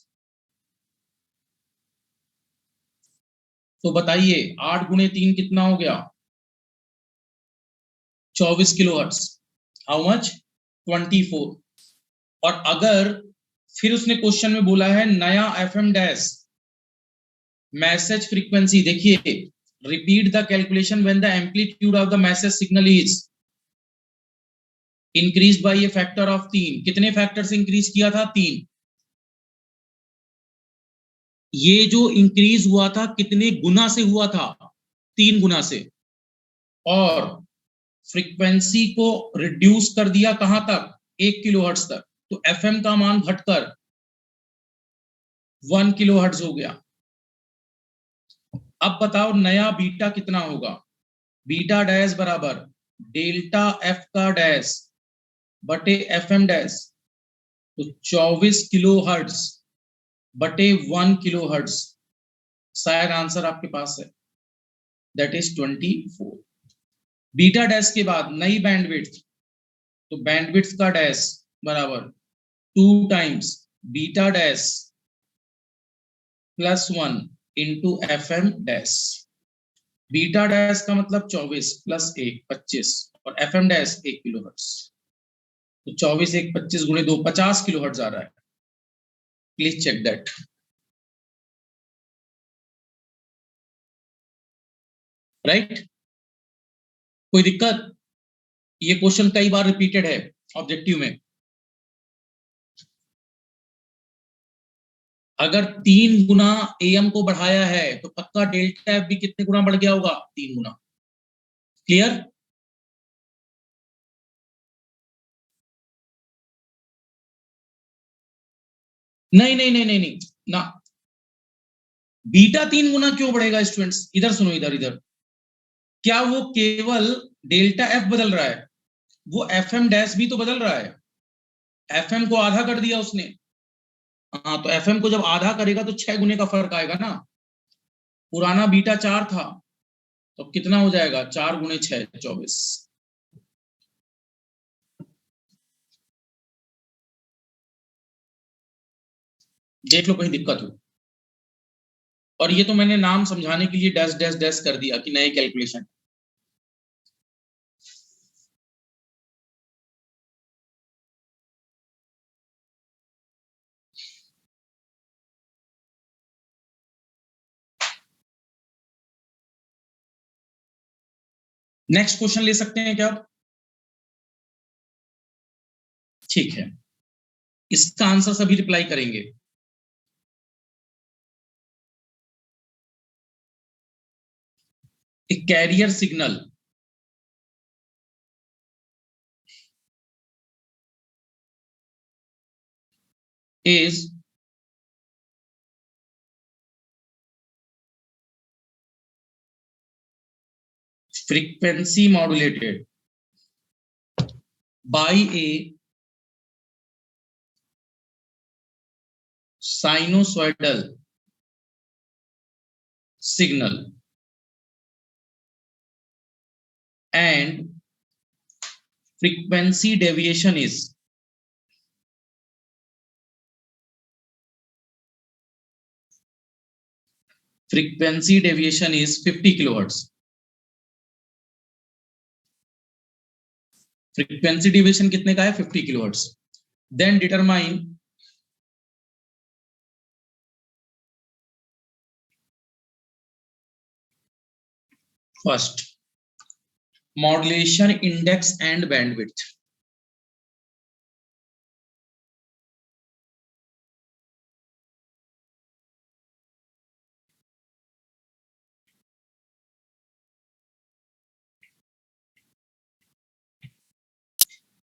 तो बताइए 8 गुणे 3 कितना हो गया? 24 किलोहर्ट्ज। How much? 24। और अगर फिर उसने क्वेश्चन में बोला है नया एफएम डैश मैसेज फ्रीक्वेंसी, देखिए repeat the calculation when the amplitude of the message signal is increase by A factor of 3। कितने फैक्टर से इंक्रीज किया था? 3। ये जो इंक्रीज हुआ था कितने गुना से हुआ था? 3 गुना से। और फ्रीक्वेंसी को रिड्यूस कर दिया कहां तक? 1 किलोहर्ट्ज तक। तो एफएम का मान घटकर 1 किलोहर्ट्ज हो गया। अब बताओ नया बीटा कितना होगा? बीटा डैश बराबर डेल्टा एफ का डैश बटे एफ एम डैश। तो 24 किलो हर्ट्ज बटे 1 किलो हर्ट्ज। शायद आंसर आपके पास है, दैट इज 24। बीटा डैश के बाद नई बैंडविड्थ, तो बैंडविड्थ का डैश बराबर 2 times beta dash plus 1 into F M dash. Beta dash का मतलब 24 प्लस 1 25 और F M dash 1 kilohertz. तो 24 1 25 गुणे 2 50 किलो हर्ट्ज आ रहा है। Please check that. राइट? कोई दिक्कत? ये क्वेश्चन कई बार रिपीटेड है ऑब्जेक्टिव में। अगर 3 गुना एम को बढ़ाया है तो पक्का डेल्टा एफ भी कितने गुना बढ़ गया होगा? 3 गुना। क्लियर? नहीं नहीं नहीं नहीं नहीं ना। बीटा 3 गुना क्यों बढ़ेगा स्टूडेंट्स? इधर सुनो, इधर इधर। क्या वो केवल डेल्टा एफ बदल रहा है? वो एफ एम डैश भी तो बदल रहा है। एफ एम को आधा कर दिया उसने। हाँ, तो एफ एम को जब आधा करेगा तो 6 गुने का फर्क आएगा ना। पुराना बीटा 4 था, तो कितना हो जाएगा? 4 गुणे 6 24। देख लो कहीं दिक्कत हो। और ये तो मैंने नाम समझाने के लिए डैश डैश डैश कर दिया कि नए कैलकुलेशन। नेक्स्ट क्वेश्चन ले सकते हैं क्या आप? ठीक है, इसका आंसर सभी रिप्लाई करेंगे। A carrier signal is frequency modulated by a sinusoidal signal and frequency deviation is 50 kilohertz. Frequency deviation कितने का है? 50 kilohertz. Then determine first modulation index and bandwidth.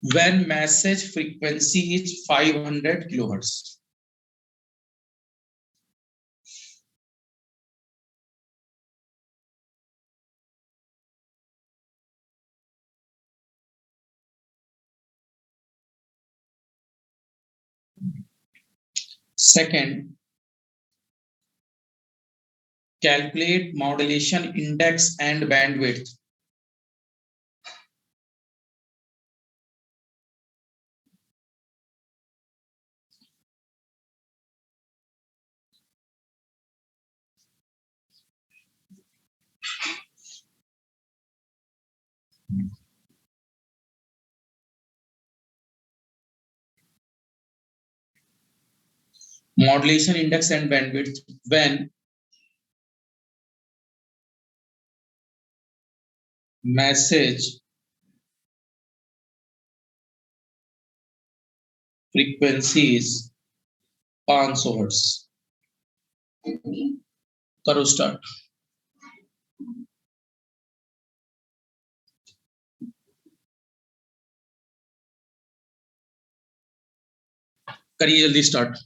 when message frequency is 500 kilohertz. Second, calculate modulation index and bandwidth. Modulation index and bandwidth when message frequency is 500 hertz. करो स्टार्ट। करिए जल्दी start.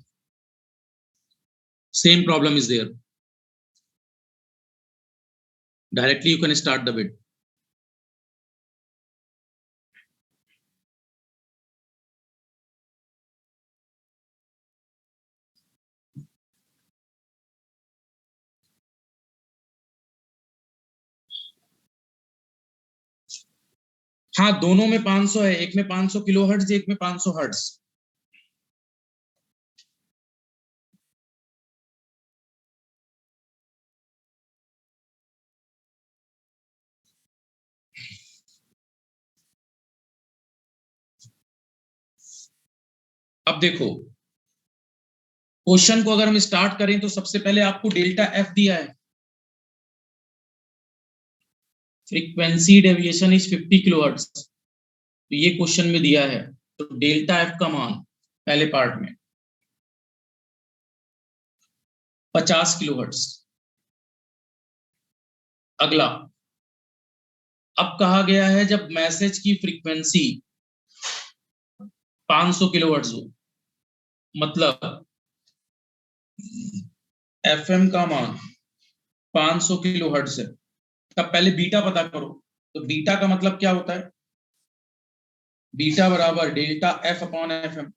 Same problem is there, directly you can start the bit. हाँ, दोनों में 500 है, एक में 500 किलो हर्ट्ज, एक में 500 हर्ट्ज। अब देखो, क्वेश्चन को अगर हम स्टार्ट करें तो सबसे पहले आपको डेल्टा एफ दिया है, फ्रीक्वेंसी डेविएशन इज 50 किलोहर्ट्ज, तो ये क्वेश्चन में दिया है, तो डेल्टा एफ का मान पहले पार्ट में 50 किलोहर्ट्ज। अगला, अब कहा गया है जब मैसेज की फ्रीक्वेंसी 500 किलोहर्ट्ज हो, मतलब एफएम का मान 500 किलोहर्ट्ज है, तब पहले बीटा पता करो। तो बीटा का मतलब क्या होता है, बीटा बराबर delta F upon F M.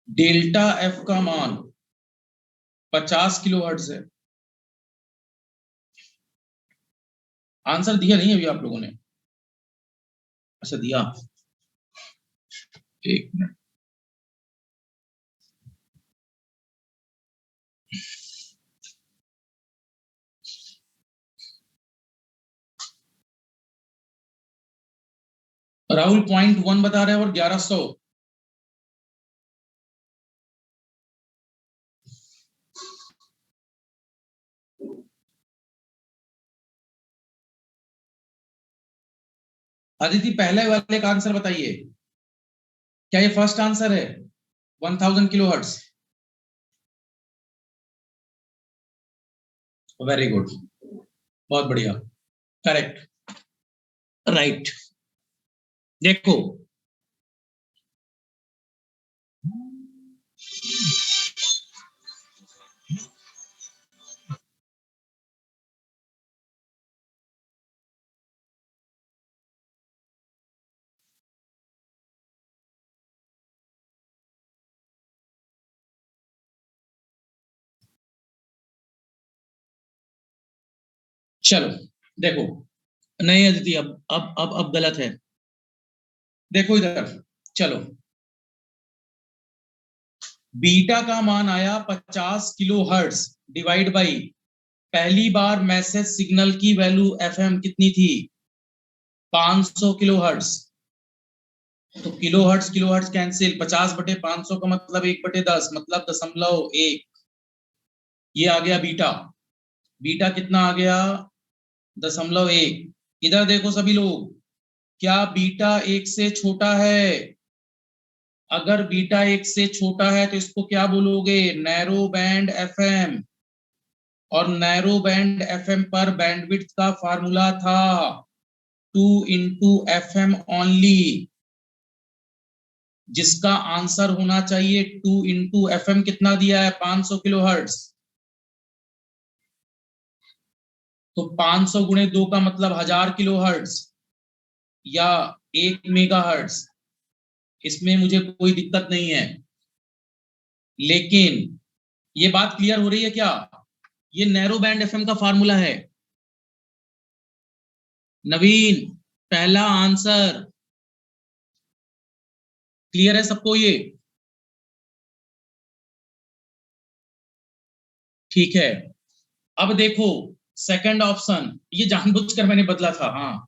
Delta F का मान 50 किलोहर्ट्ज है। आंसर दिया नहीं अभी आप लोगों ने? अच्छा दिया, एक मिनट। राहुल 0.1 बता रहे हैं और 1100। अदिति पहले वाले का आंसर बताइए, क्या ये फर्स्ट आंसर है 1000 किलोहर्ट्ज? वेरी गुड, बहुत बढ़िया, करेक्ट, राइट। देखो, चलो देखो, नहीं अदिति, अब गलत है। देखो इधर, चलो, बीटा का मान आया 50 किलो हर्ट्ज डिवाइड बाई पहली बार मैसेज सिग्नल की वैल्यू एफएम कितनी थी, 500 किलो हर्ट्ज। तो किलो हर्ट्ज कैंसिल, 50 बटे 500 का मतलब 1/10, मतलब 0.1। ये आ गया बीटा, बीटा कितना आ गया, 0.1। इधर देखो सभी लोग, क्या बीटा 1 से छोटा है? अगर बीटा 1 से छोटा है तो इसको क्या बोलोगे, नैरो बैंड एफएम। और नैरो बैंड एफएम पर बैंडविड्थ का फार्मूला था 2 इंटू एफएम ओनली, जिसका आंसर होना चाहिए 2 इंटू एफएम। कितना दिया है, 500 किलो हर्ट्ज। तो 500 गुणे 2 का मतलब 1000 किलो हर्ट्ज या 1 मेगा हर्ट्ज। इसमें मुझे कोई दिक्कत नहीं है, लेकिन ये बात क्लियर हो रही है क्या, ये नैरो बैंड एफएम का फार्मूला है। नवीन, पहला आंसर क्लियर है सबको ये? ठीक है, अब देखो सेकंड ऑप्शन, ये जानबूझकर मैंने बदला था, हाँ,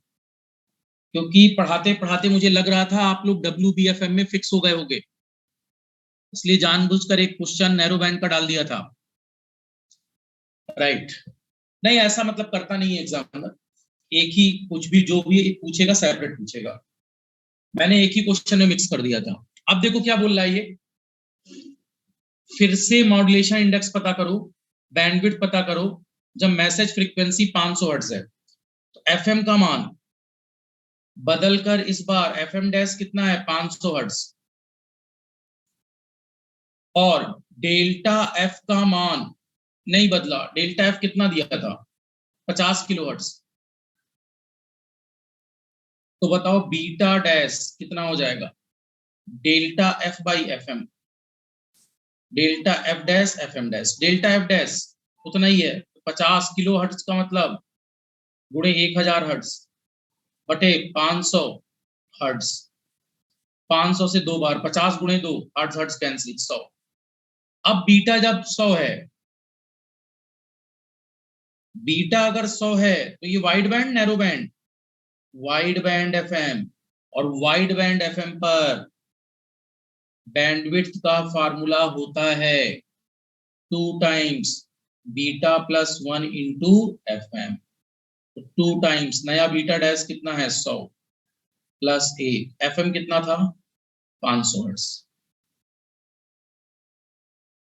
क्योंकि पढ़ाते पढ़ाते मुझे लग रहा था आप लोग WBFM में फिक्स हो गए होंगे, इसलिए जानबूझकर एक क्वेश्चन नैरो बैंड का डाल दिया था। राइट, नहीं ऐसा मतलब करता नहीं है एग्जामिनर, एक ही कुछ भी जो भी पूछेगा सेपरेट पूछेगा, मैंने एक ही क्वेश्चन में मिक्स कर दिया था। अब देखो क्या बोल रहा है ये, फिर से मॉड्यूलेशन इंडेक्स पता करो, बैंडविड्थ पता करो। जब मैसेज फ्रीक्वेंसी 500 हर्ट्ज है तो एफएम का मान बदलकर इस बार एफएम डैश कितना है 500 हर्ट्ज, और डेल्टा एफ का मान नहीं बदला। डेल्टा एफ कितना दिया था 50 किलो हर्ट्ज। तो बताओ बीटा डैश कितना हो जाएगा, delta F by F M, delta F dash F M dash. Delta F dash उतना ही है 50 किलो हर्ट्ज का मतलब गुणे 1000 हर्ट्ज बटे 500 हर्ट्ज। 500 से दो बार 50 गुणे 2, हर्ट्ज हर्ट्ज कैंसिल 100। अब बीटा जब 100 है, बीटा अगर 100 है तो ये wide band narrow band, wide band FM. और वाइड बैंड एफएम पर बैंडविड्थ का फार्मूला होता है 2 times beta plus 1 into FM. तो 2 टाइम्स नया बीटा डैश कितना है 100 प्लस 1, एफएम कितना था 500 हर्ट्ज।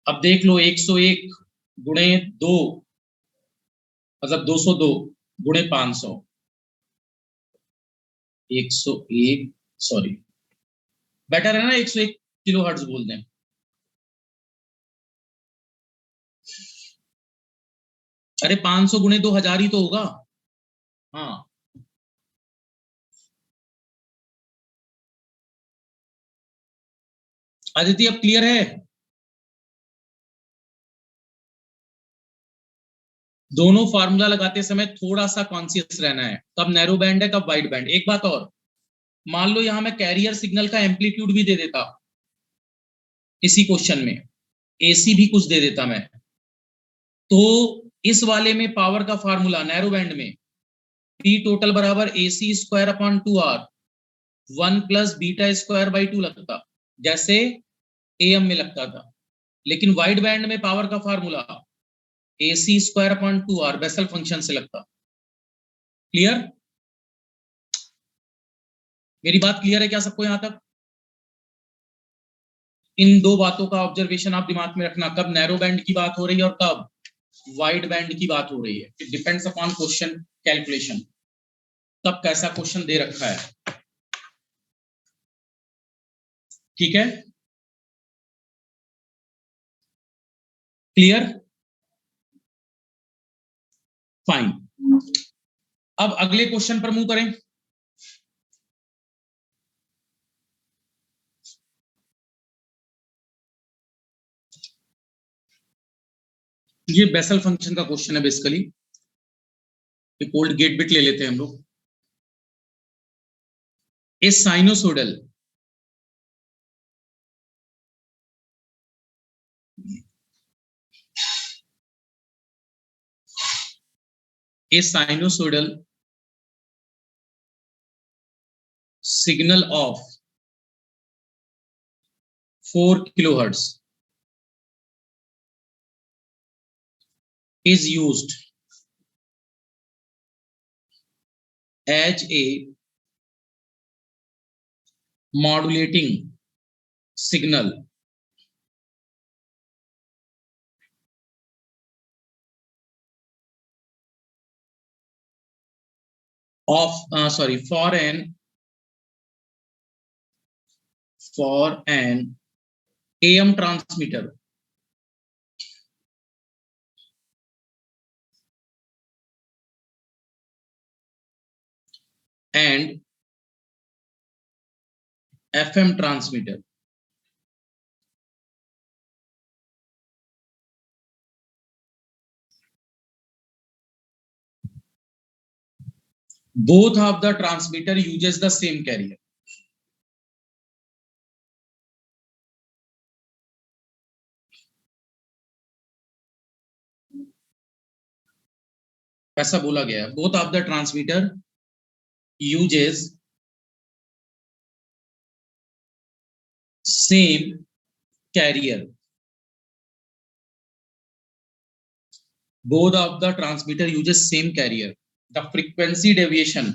अब देख लो 101 गुणे 2 मतलब 202 गुणे 500, 101 सॉरी बेटर है ना 101 किलो हर्ट्ज बोल दें। अरे 500 गुणे 2000 ही तो होगा। हाँ आदित्य अब क्लियर है। दोनों फार्मूला लगाते समय थोड़ा सा कॉन्शियस रहना है, कब नैरो बैंड है कब वाइड बैंड। एक बात और, मान लो यहां मैं कैरियर सिग्नल का एम्पलीट्यूड भी दे देता इसी क्वेश्चन में, एसी भी कुछ दे देता मैं, तो इस वाले में पावर का फार्मूला नैरो बैंड में पी टोटल बराबर AC square upon 2 R 1 plus beta square by 2 लगता, जैसे एएम में लगता था। लेकिन वाइड बैंड में पावर का formula AC square upon 2 R Bessel function से लगता। क्लियर? मेरी बात क्लियर है क्या सबको यहां तक? इन दो बातों का ऑब्जर्वेशन आप दिमाग में रखना, कब नैरो बैंड की बात हो रही है और कब वाइड बैंड की बात हो रही है। It depends upon question calculation, तब कैसा क्वेश्चन दे रखा है। ठीक है, क्लियर, फाइन। अब अगले क्वेश्चन पर मूव करें। ये बेसल फंक्शन का क्वेश्चन है बेसिकली। एक ओल्ड गेट बिट ले लेते हैं हम लोग। ए sinusoidal a sinusoidal signal of 4 kilohertz is used as a modulating signal of for an AM transmitter and FM transmitter. Both of the transmitter uses the same carrier. ऐसा बोला गया है, both of the transmitter uses same carrier. Both of the transmitter uses same carrier. The frequency deviation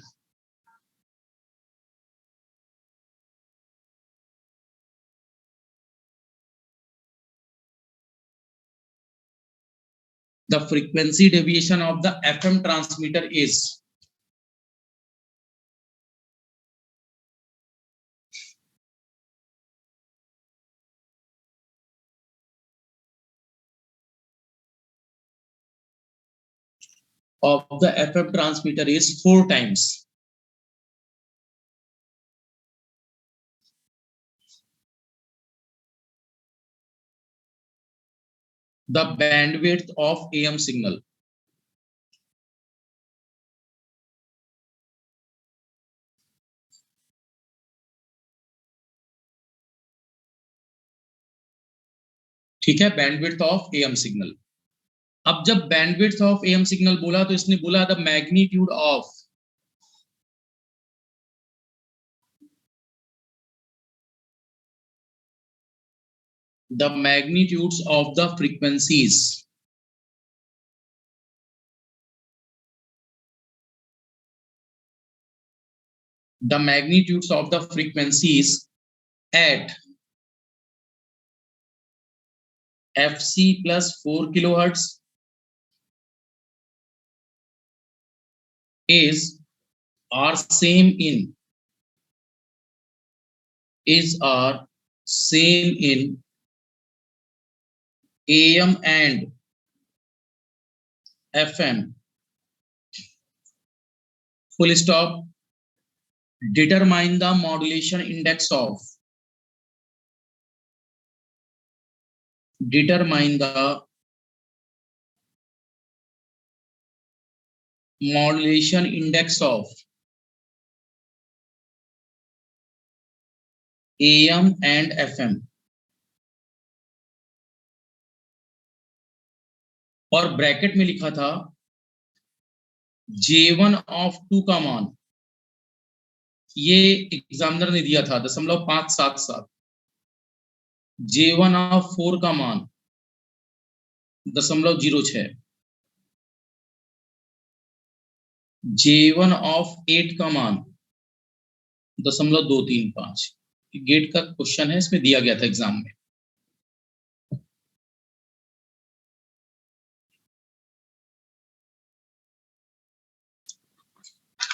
The frequency deviation of the FM transmitter is of the FM transmitter is 4 times. The bandwidth of AM signal. ठीक है, बैंडविड्थ ऑफ एएम सिग्नल. अब जब बैंडविड्थ ऑफ एएम सिग्नल बोला तो इसने बोला the magnitude of the magnitudes of the frequencies at FC plus 4 kilohertz are same in AM and FM. Full stop. Determine the modulation index of AM and FM. और ब्रैकेट में लिखा था J1 of 2 का मान, ये एग्जामिनर ने दिया था 0.577. J1 of 4 का मान 0.06. J1 of 8 का मान 0.235. गेट का क्वेश्चन है, इसमें दिया गया था एग्जाम में.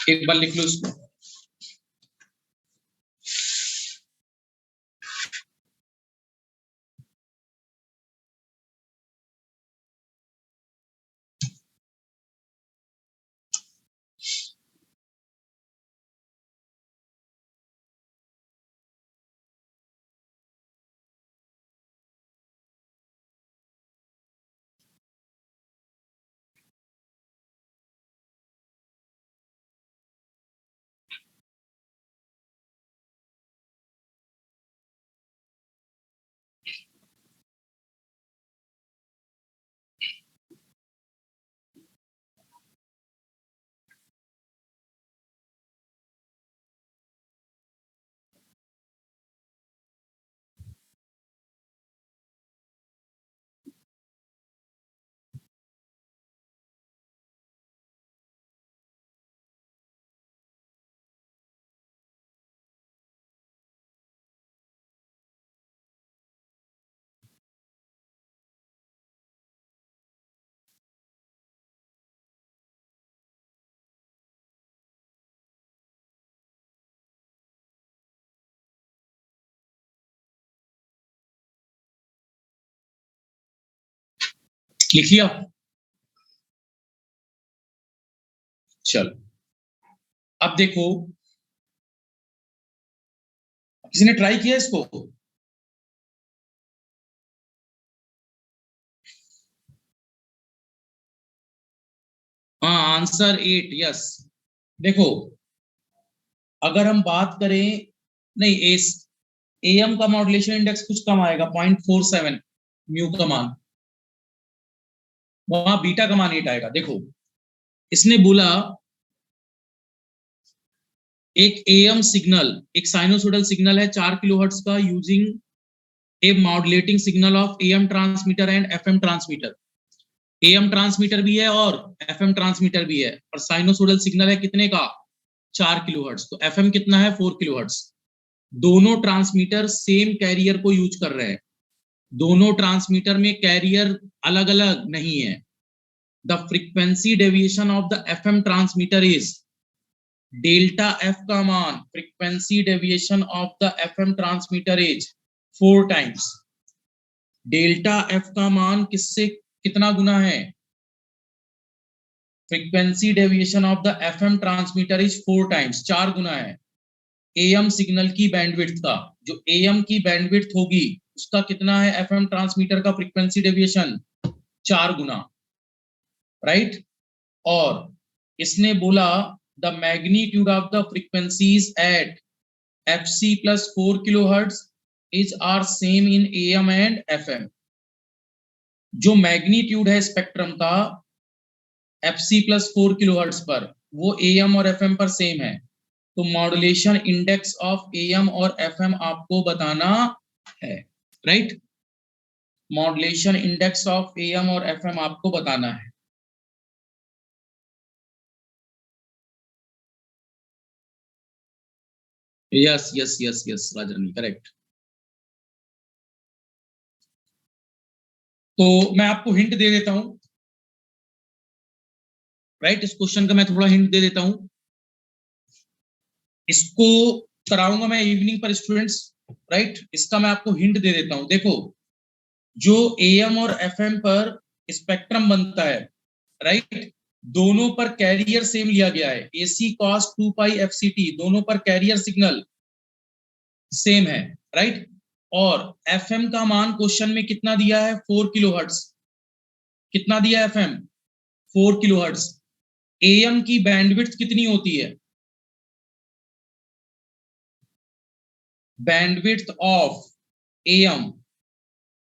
एक बार लिख लो इसको. लिख लिया? चलो अब देखो, किसी ने ट्राई किया इसको? हाँ, आंसर 8. यस. देखो, अगर हम बात करें, नहीं, एएम का मॉड्यूलेशन इंडेक्स कुछ कम आएगा, 0.47 म्यू का मान, वहां बीटा का मान 8 आएगा. देखो, इसने बोला एक एएम सिग्नल, एक साइनोसोडल सिग्नल है 4 किलोहर्ट्ज का, using A modulating signal of am transmitter and FM transmitter. Am transmitter भी है और एफएम ट्रांसमीटर भी है, और साइनोसोडल सिग्नल है कितने का? 4 किलोहर्ट्ज. तो एफएम कितना है? 4 किलोहर्ट्ज. दोनों ट्रांसमीटर सेम कैरियर को यूज कर रहे हैं. दोनों ट्रांसमीटर में कैरियर अलग अलग नहीं है. The frequency deviation of the FM transmitter is, delta F का मान, frequency deviation of the FM transmitter is 4 times. Delta F का मान किससे कितना गुना है? Frequency deviation of the FM transmitter is 4 times, 4 गुना है एएम सिग्नल की बैंडविड्थ का। जो एएम की बैंडविड्थ होगी उसका कितना है एफएम ट्रांसमीटर का फ्रीक्वेंसी डेविएशन? 4 गुना, राइट। और इसने बोला the magnitude of the frequencies at FC plus 4 kilohertz is are same in AM and FM. जो मैग्नीट्यूड है स्पेक्ट्रम का एफसी प्लस 4 किलोहर्ट्ज पर, वो एएम और एफएम पर सेम है। तो मॉड्यूलेशन इंडेक्स ऑफ एएम और एफएम आपको बताना है, right. Modulation index of AM और एफएम आपको बताना है। यस यस यस यस राजरानी, करेक्ट। तो मैं आपको हिंट दे देता हूं, राइट। इस क्वेश्चन का मैं थोड़ा हिंट दे देता हूं। इसको कराऊंगा मैं इवनिंग पर स्टूडेंट्स, राइट। इसका मैं आपको हिंट दे देता हूं। देखो, जो एएम और एफएम पर स्पेक्ट्रम बनता है, राइट, दोनों पर कैरियर सेम लिया गया है, एसी कॉस 2 पाई एफसीटी, दोनों पर कैरियर सिग्नल सेम है, राइट। और एफएम का मान क्वेश्चन में कितना दिया है? 4 किलोहर्ट्ज। कितना दिया है एफएम? 4 किलोहर्ट्ज। एएम की बैंडविड्थ कितनी होती है? बैंडविड्थ ऑफ एएम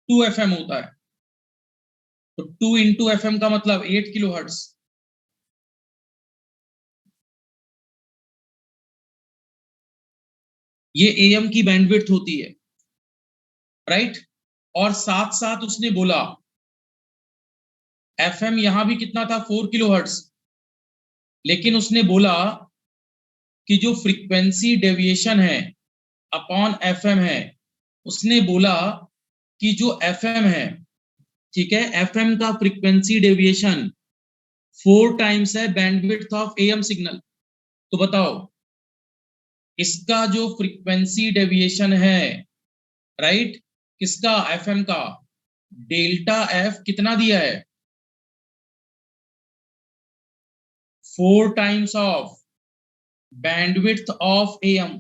2 एफएम होता है, तो 2 इंटू एफएम का मतलब 8 किलोहर्ट्ज। ये एएम की बैंडविड्थ होती है, राइट। और साथ साथ उसने बोला एफएम यहां भी कितना था? 4 किलोहर्ट्ज। लेकिन उसने बोला कि जो फ्रीक्वेंसी डेविएशन है अपॉन एफएम है, उसने बोला कि जो एफएम है, ठीक है, एफएम का फ्रीक्वेंसी डेविएशन 4 टाइम्स है बैंडविड्थ ऑफ एएम सिग्नल। तो बताओ इसका जो फ्रीक्वेंसी डेविएशन है, राइट, किसका? एफएम का, डेल्टा एफ कितना दिया है? 4 times of bandwidth of am.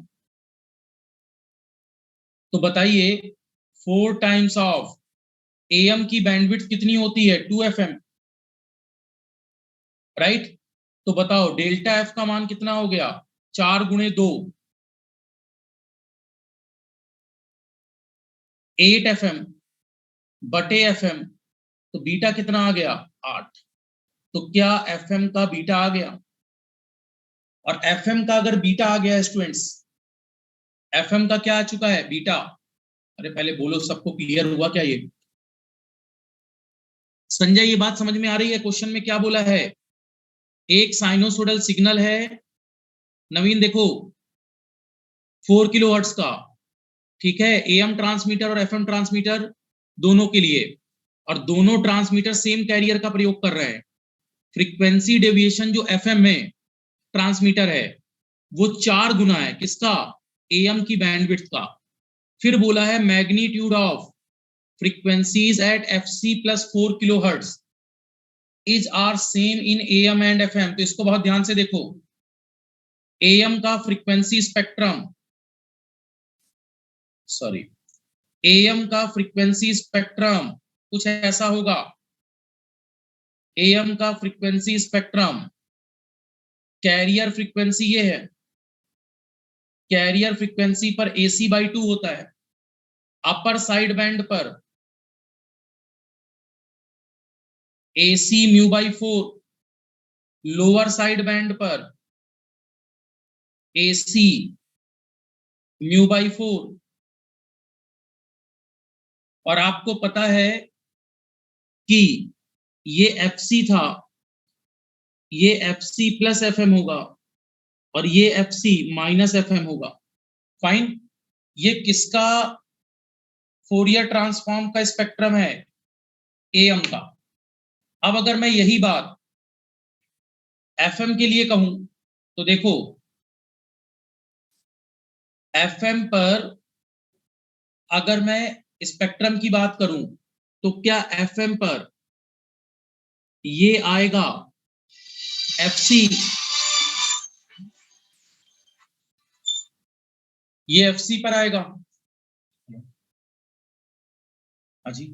तो बताइए 4 टाइम्स ऑफ एएम की बैंडविड्थ कितनी होती है? 2 एफएम, राइट। तो बताओ डेल्टा एफ का मान कितना हो गया? 4 गुणे 2, 8 एफएम बटे एफएम। तो बीटा कितना आ गया? 8। तो क्या एफएम का बीटा आ गया? और एफएम का अगर बीटा आ गया स्टूडेंट्स, एफएम का क्या आ चुका है? बीटा। अरे पहले बोलो, सबको क्लियर हुआ क्या ये? संजय ये बात समझ में आ रही है? क्वेश्चन में क्या बोला है? एक साइनोसोडल सिग्नल है, नवीन देखो, 4 किलोहर्ट्ज का, ठीक है, एएम ट्रांसमीटर और एफएम ट्रांसमीटर दोनों के लिए, और दोनों ट्रांसमीटर सेम कैरियर का प्रयोग कर रहे हैं। फ्रीक्वेंसी डेविएशन जो एफएम में ट्रांसमीटर है वो 4 गुना है किसका? एएम की बैंडविड्थ का। फिर बोला है magnitude of frequencies at FC plus 4 kilohertz is are same in AM and FM. तो इसको बहुत ध्यान से देखो, एएम का फ्रीक्वेंसी स्पेक्ट्रम, सॉरी, एएम का फ्रीक्वेंसी स्पेक्ट्रम कुछ ऐसा होगा। एएम का फ्रीक्वेंसी स्पेक्ट्रम, कैरियर फ्रीक्वेंसी ये है, कैरियर फ्रीक्वेंसी पर एसी बाई 2 होता है। अपर साइड बैंड पर AC mu by 4, lower side band पर एसी म्यू बाई 4। और आपको पता है कि ये एफसी था, ये एफसी प्लस एफएम होगा, और ये एफसी माइनस एफएम होगा। फाइन। ये किसका फोरियर ट्रांसफॉर्म का स्पेक्ट्रम है? एएम का। अब अगर मैं यही बात एफएम के लिए कहूं तो देखो एफएम पर अगर मैं स्पेक्ट्रम की बात करूं तो क्या एफएम पर ये आएगा एफसी, ये एफसी पर आएगा। हाँ जी,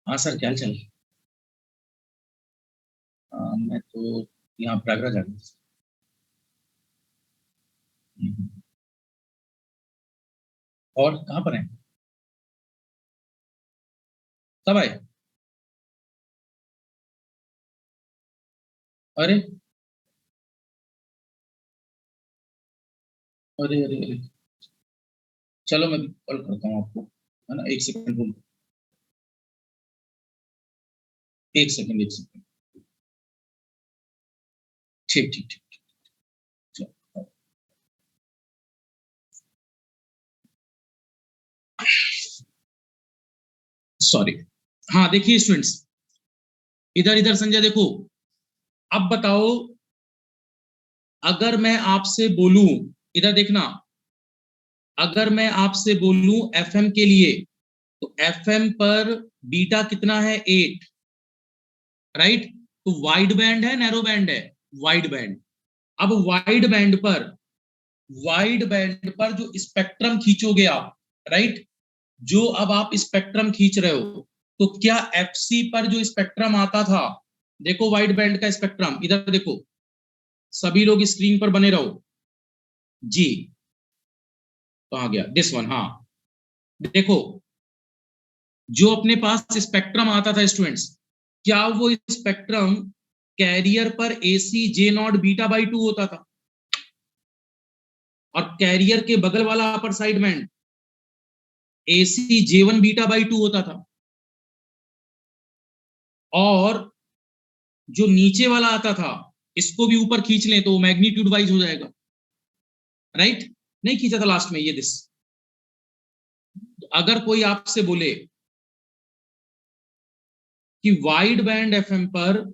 हाँ सर क्या चल। मैं तो यहाँ प्रयागराज आ गया। और कहाँ पर है, कब आए? अरे अरे अरे अरे, चलो मैं कॉल करता हूँ आपको, है ना, एक सेकंड बोलो, एक सेकंड एक सेकंड। ठीक ठीक ठीक, चलो। सॉरी। हाँ देखिए स्टूडेंट्स, इधर इधर संजय देखो, अब बताओ अगर मैं आपसे बोलूं, इधर देखना, अगर मैं आपसे बोलूं एफएम के लिए तो एफएम पर बीटा कितना है 8, राइट? तो वाइड बैंड है नैरो बैंड है? Wide band. अब वाइड बैंड पर जो स्पेक्ट्रम खींचोगे आप, राइट, जो अब आप स्पेक्ट्रम खींच रहे हो, तो क्या एफसी पर जो स्पेक्ट्रम आता था, देखो वाइड बैंड का स्पेक्ट्रम, इधर देखो, सभी लोग स्क्रीन पर बने रहो जी। कहाँ गया दिस वन, हाँ देखो, जो अपने पास स्पेक्ट्रम आता था स्टूडेंट्स, क्या वो स्पेक्ट्रम कैरियर पर AC J not beta by 2 होता था, और कैरियर के बगल वाला upper side band AC J one beta by 2 होता था, और जो नीचे वाला आता था, इसको भी ऊपर खींच लें तो मैग्नीट्यूड वाइज हो जाएगा, राइट? नहीं खींचा था लास्ट में ये दिस। तो अगर कोई आपसे बोले कि वाइड बैंड एफएम पर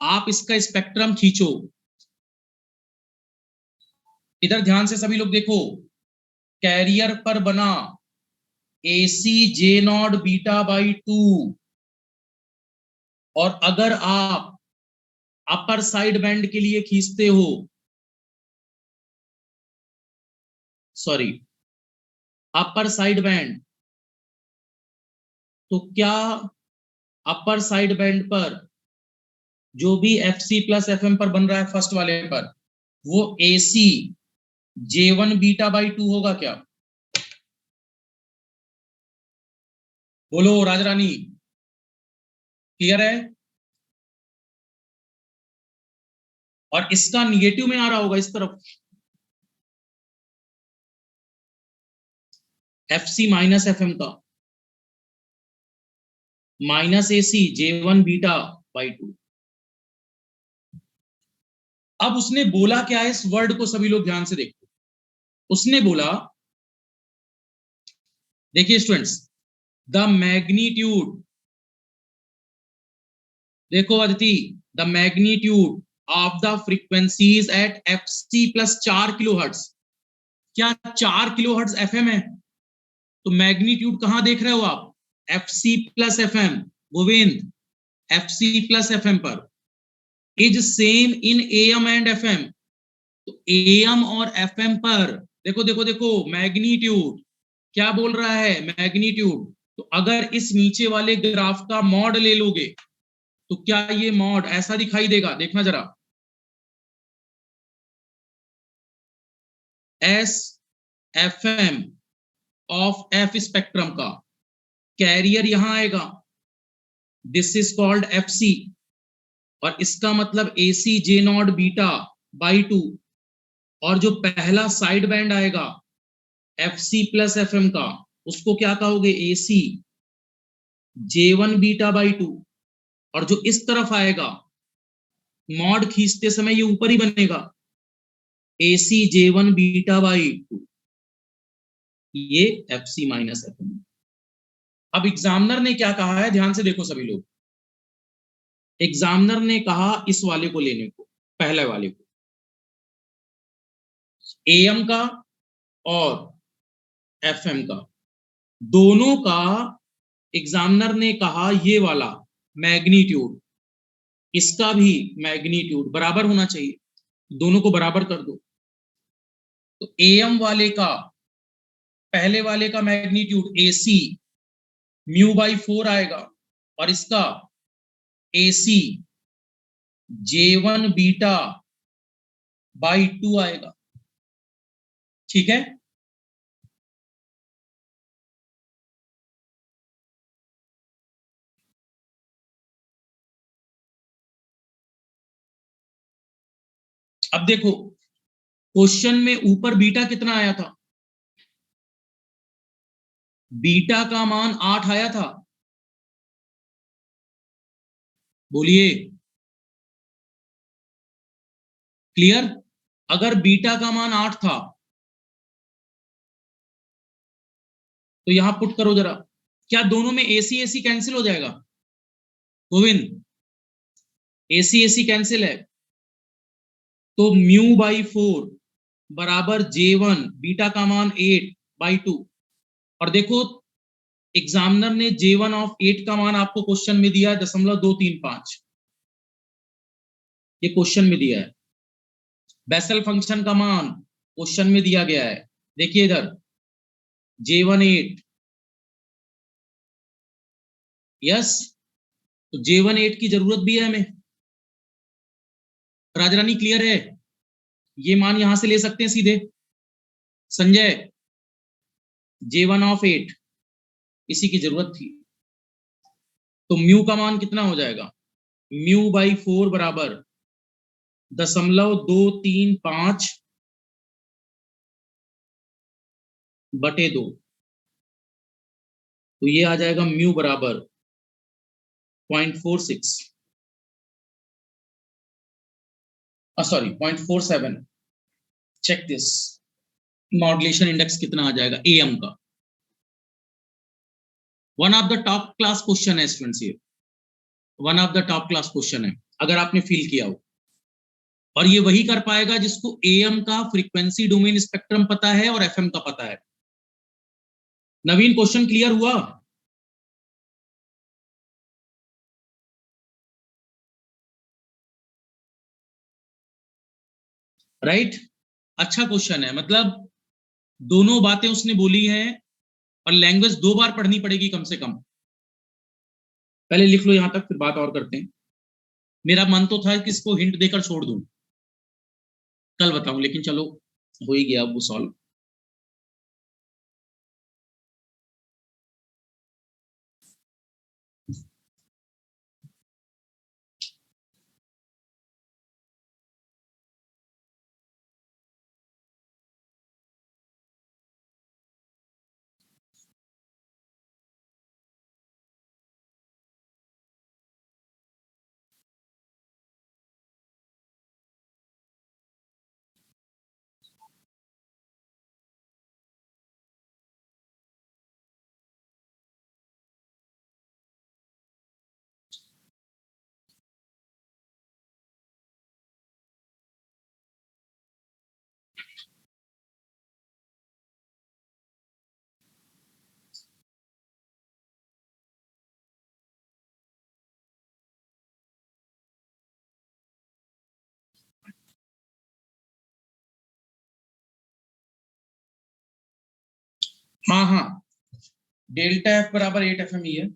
आप इसका स्पेक्ट्रम खींचो, इधर ध्यान से सभी लोग देखो, कैरियर पर बना AC J not beta by 2, और अगर आप अपर साइड बैंड के लिए खींचते हो, सॉरी, अपर साइड बैंड, तो क्या अपर साइड बैंड पर जो भी F C plus F M पर बन रहा है फर्स्ट वाले पर, वो A C J one beta by 2 होगा क्या? बोलो राजरानी, क्लियर है? और इसका निगेटिव में आ रहा होगा इस तरफ, F C minus F M का, minus A C J one beta by 2। अब उसने बोला क्या है, इस वर्ड को सभी लोग ध्यान से देखो, उसने बोला, देखिए स्टूडेंट्स, द मैग्नीट्यूड, देखो Aditi, the magnitude of the frequencies at F C plus 4 kilohertz, क्या 4 किलोहर्ट्ज एफएम है? तो मैग्नीट्यूड कहां देख रहे हो आप? F C plus F M, Govind, F C plus F M पर, is same in AM and FM. तो एएम और एफएम पर देखो देखो देखो, मैग्नीट्यूड क्या बोल रहा है, मैग्नीट्यूड। तो अगर इस नीचे वाले ग्राफ का मॉड ले लोगे तो क्या ये मॉड ऐसा दिखाई देगा, देखना जरा, S F M of F spectrum का कैरियर यहां आएगा, this is called F C, और इसका मतलब A C J not beta by 2, और जो पहला साइड बैंड आएगा F C plus F M का, उसको क्या कहोगे, A C J one beta by 2, और जो इस तरफ आएगा मॉड खींचते समय ये ऊपर ही बनेगा, A C J one beta by 2, ये F C minus F M. अब एग्जामिनर ने क्या कहा है, ध्यान से देखो सभी लोग। एग्जामिनर ने कहा इस वाले को लेने को, पहले वाले को, एएम का और एफएम का, दोनों का एग्जामिनर ने कहा ये वाला मैग्नीट्यूड, इसका भी मैग्नीट्यूड बराबर होना चाहिए, दोनों को बराबर कर दो। तो एएम वाले का, पहले वाले का मैग्नीट्यूड एसी म्यू बाई 4 आएगा, और इसका एसी J1 बीटा बाई 2 आएगा। ठीक है, अब देखो क्वेश्चन में ऊपर बीटा कितना आया था, बीटा का मान 8 आया था, बोलिए क्लियर। अगर बीटा का मान 8 था तो यहां पुट करो जरा, क्या दोनों में एसी एसी कैंसिल हो जाएगा, गोविंद, एसी एसी कैंसिल है, तो म्यू बाई 4 बराबर J1, बीटा का मान 8/2। और देखो एग्जामिनर ने J1 ऑफ 8 का मान आपको क्वेश्चन में दिया है 0.235, ये क्वेश्चन में दिया है। बेसल फंक्शन का मान क्वेश्चन में दिया गया है, देखिए इधर J1 8, यस, तो J1 8 की जरूरत भी है हमें। राजरानी क्लियर है, ये मान यहां से ले सकते हैं सीधे, संजय J1 ऑफ 8 इसी की जरूरत थी। तो म्यू का मान कितना हो जाएगा, म्यू बाई 4 बराबर 0.235 बटे 2, तो ये आ जाएगा म्यू बराबर 0.46, sorry 0.47। Check this, modulation index कितना आ जाएगा एएम का। One of the top class question है स्टूडेंट्स, ये one of the top class question है अगर आपने फील किया हो। और ये वही कर पाएगा जिसको एएम का फ्रीक्वेंसी डोमेन स्पेक्ट्रम पता है और एफएम का पता है। नवीन क्वेश्चन क्लियर हुआ, राइट? अच्छा क्वेश्चन है, मतलब दोनों बातें उसने बोली हैं, और लैंग्वेज 2 बार पढ़नी पड़ेगी कम से कम। पहले लिख लो यहां तक, फिर बात और करते हैं। मेरा मन तो था कि इसको हिंट देकर छोड़ दूं, कल बताऊं, लेकिन चलो हो ही गया वो सॉल्व। हाँ हाँ, डेल्टा एफ बराबर 8 FM ही है।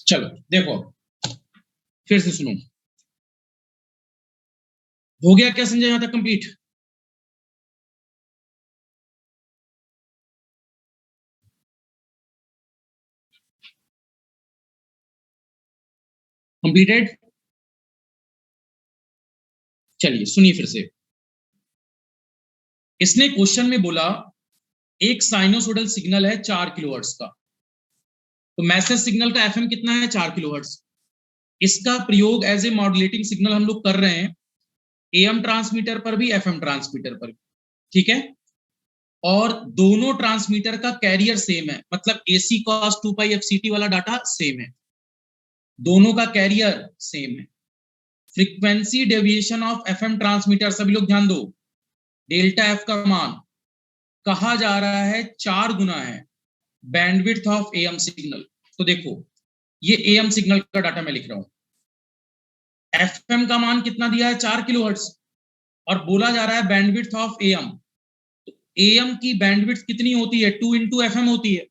चलो देखो, फिर से सुनो। हो गया क्या संजय यहां तक कंप्लीट? कंप्लीटेड? चलिए सुनिए फिर से। इसने क्वेश्चन में बोला एक साइनोसोडल सिग्नल है 4 किलोहर्ट्ज का, तो मैसेज सिग्नल का एफएम कितना है? 4 किलोहर्ट्ज। इसका प्रयोग एज ए मॉड्यूलेटिंग सिग्नल हम लोग कर रहे हैं एएम ट्रांसमीटर पर भी, एफएम ट्रांसमीटर पर भी, ठीक है। और दोनों ट्रांसमीटर का कैरियर सेम है, मतलब एसी कॉस 2 पाई एफसीटी वाला डाटा सेम है, दोनों का कैरियर सेम है। Frequency deviation of FM transmitter, सभी लोग ध्यान दो, डेल्टा एफ का मान कहा जा रहा है 4 गुना है बैंडविड्थ ऑफ एएम सिग्नल। तो देखो, ये एएम सिग्नल का डाटा मैं लिख रहा हूं, एफएम का मान कितना दिया है? 4 किलोहर्ट्ज, और बोला जा रहा है बैंडविड्थ ऑफ एएम। तो एएम की बैंडविड्थ कितनी होती है? 2 इंटू एफएम होती है।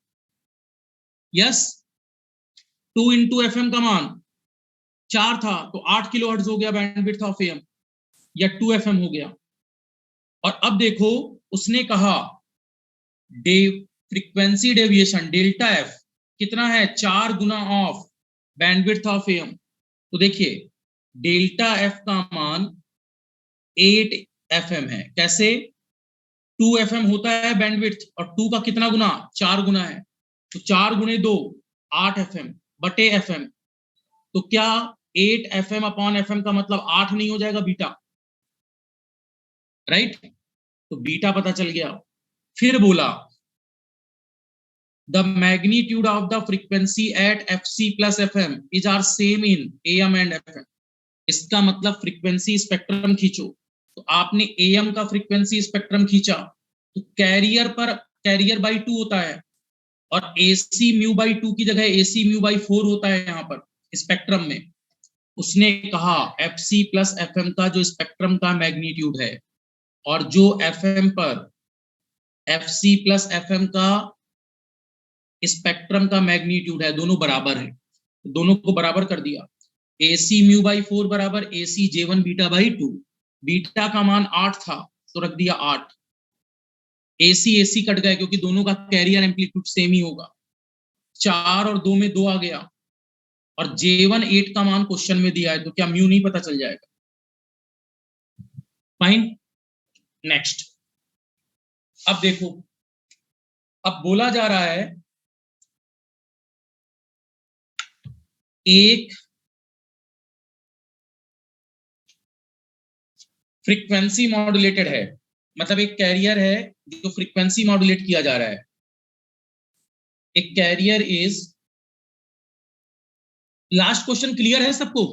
यस, 2 इंटू एफएम का मान 4 था, तो 8 किलोहर्ट्ज हो गया बैंडविड्थ ऑफ एएम, या 2 एफएम हो गया। और अब देखो, उसने कहा day frequency deviation delta F कितना है? 4 गुना ऑफ बैंडविड्थ ऑफ एएम। तो देखिए, डेल्टा एफ का मान 8 एफएम है। कैसे? 2 एफएम होता है बैंडविड्थ, और 2 का कितना गुना? 4 गुना है। तो 4 गुने 2 8 एफएम बटे एफएम। तो क्या 8 एफएम अपॉन एफएम का मतलब 8 नहीं हो जाएगा बीटा? राइट, तो बीटा पता चल गया। फिर बोला the magnitude of the frequency at fc plus fm is are same in am and fm। इसका मतलब फ्रीक्वेंसी स्पेक्ट्रम खींचो, तो आपने एएम का फ्रीक्वेंसी स्पेक्ट्रम खींचा, तो कैरियर पर कैरियर बाई 2 होता है, और एसी म्यू बाई 2 की जगह एसी म्यू बाई 4 होता है यहाँ पर स्पेक्ट्रम में। उसने कहा एफसी प्लस एफएम का जो स्पेक्ट्रम का मैग्नीट्यूड है, और जो एफएम पर एफसी प्लस एफएम का स्पेक्ट्रम का मैग्नीट्यूड है, दोनों बराबर है, दोनों को बराबर कर दिया। एसी म्यू बाई 4 बराबर एसी जे1 बीटा बाई 2। बीटा का मान 8 था, तो रख दिया 8। एसी एसी कट गए क्योंकि दोनों का कैरियर एम्पलीट्यूड सेम ही होगा। 4 और 2 में 2 आ गया, और J1 8 का मान क्वेश्चन में दिया है, तो क्या म्यू नहीं पता चल जाएगा? Fine, next. अब देखो, अब बोला जा रहा है एक फ्रीक्वेंसी मॉड्यूलेटेड है, मतलब एक कैरियर है जो फ्रीक्वेंसी मॉड्यूलेट किया जा रहा है। एक carrier is, last question clear है सबको?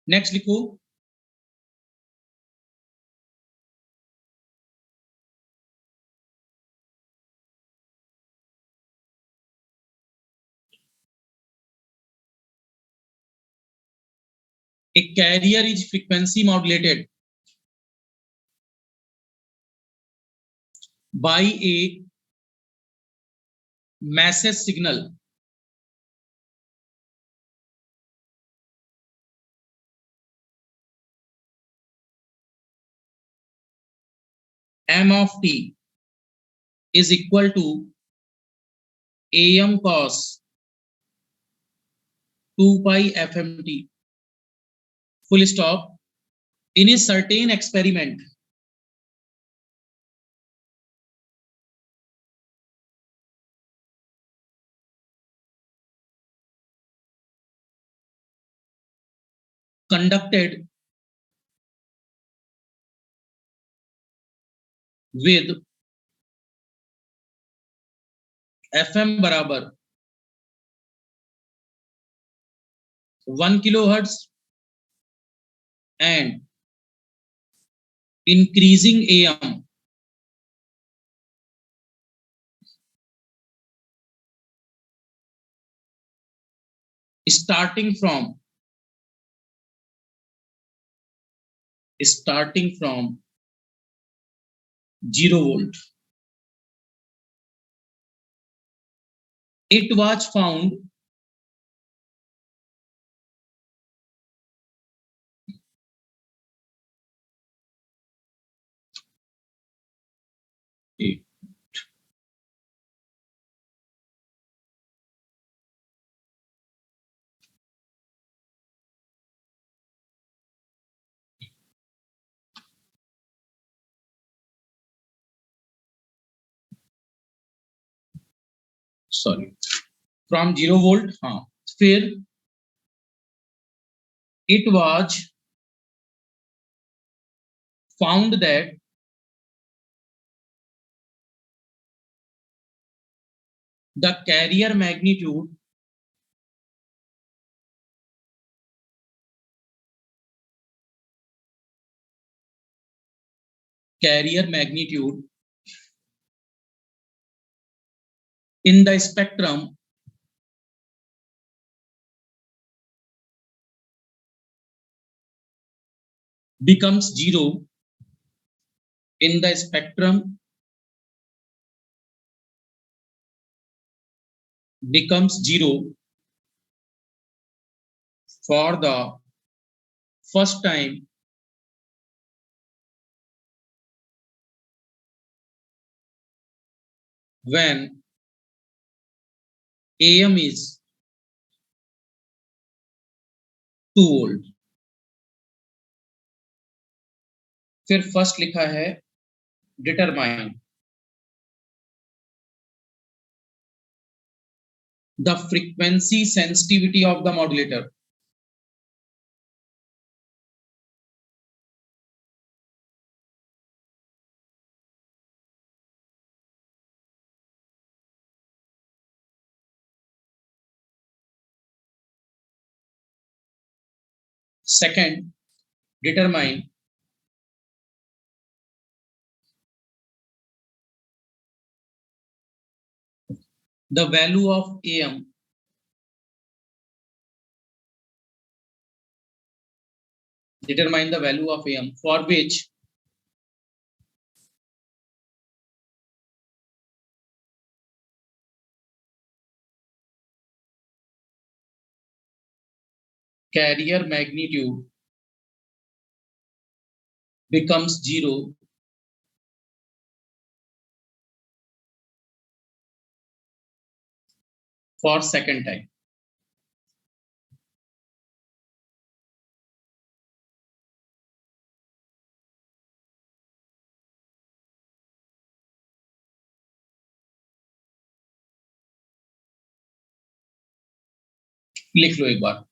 नेक्स्ट लिखो। A carrier is frequency modulated by a message signal m of t is equal to am cos 2 pi fmt, full stop, in a certain experiment conducted with fm बराबर 1 kilohertz and increasing am starting from 0 volt। It was found it sorry from 0 volt, हाँ, फिर it was found that the carrier magnitude in the spectrum becomes zero in the spectrum becomes zero for the first time when AM is 2 volt. फिर फर्स्ट लिखा है determine the frequency sensitivity of the modulator. Second, determine the value of AM determine the value of AM for which carrier magnitude becomes zero for second time. लिख लो एक बार.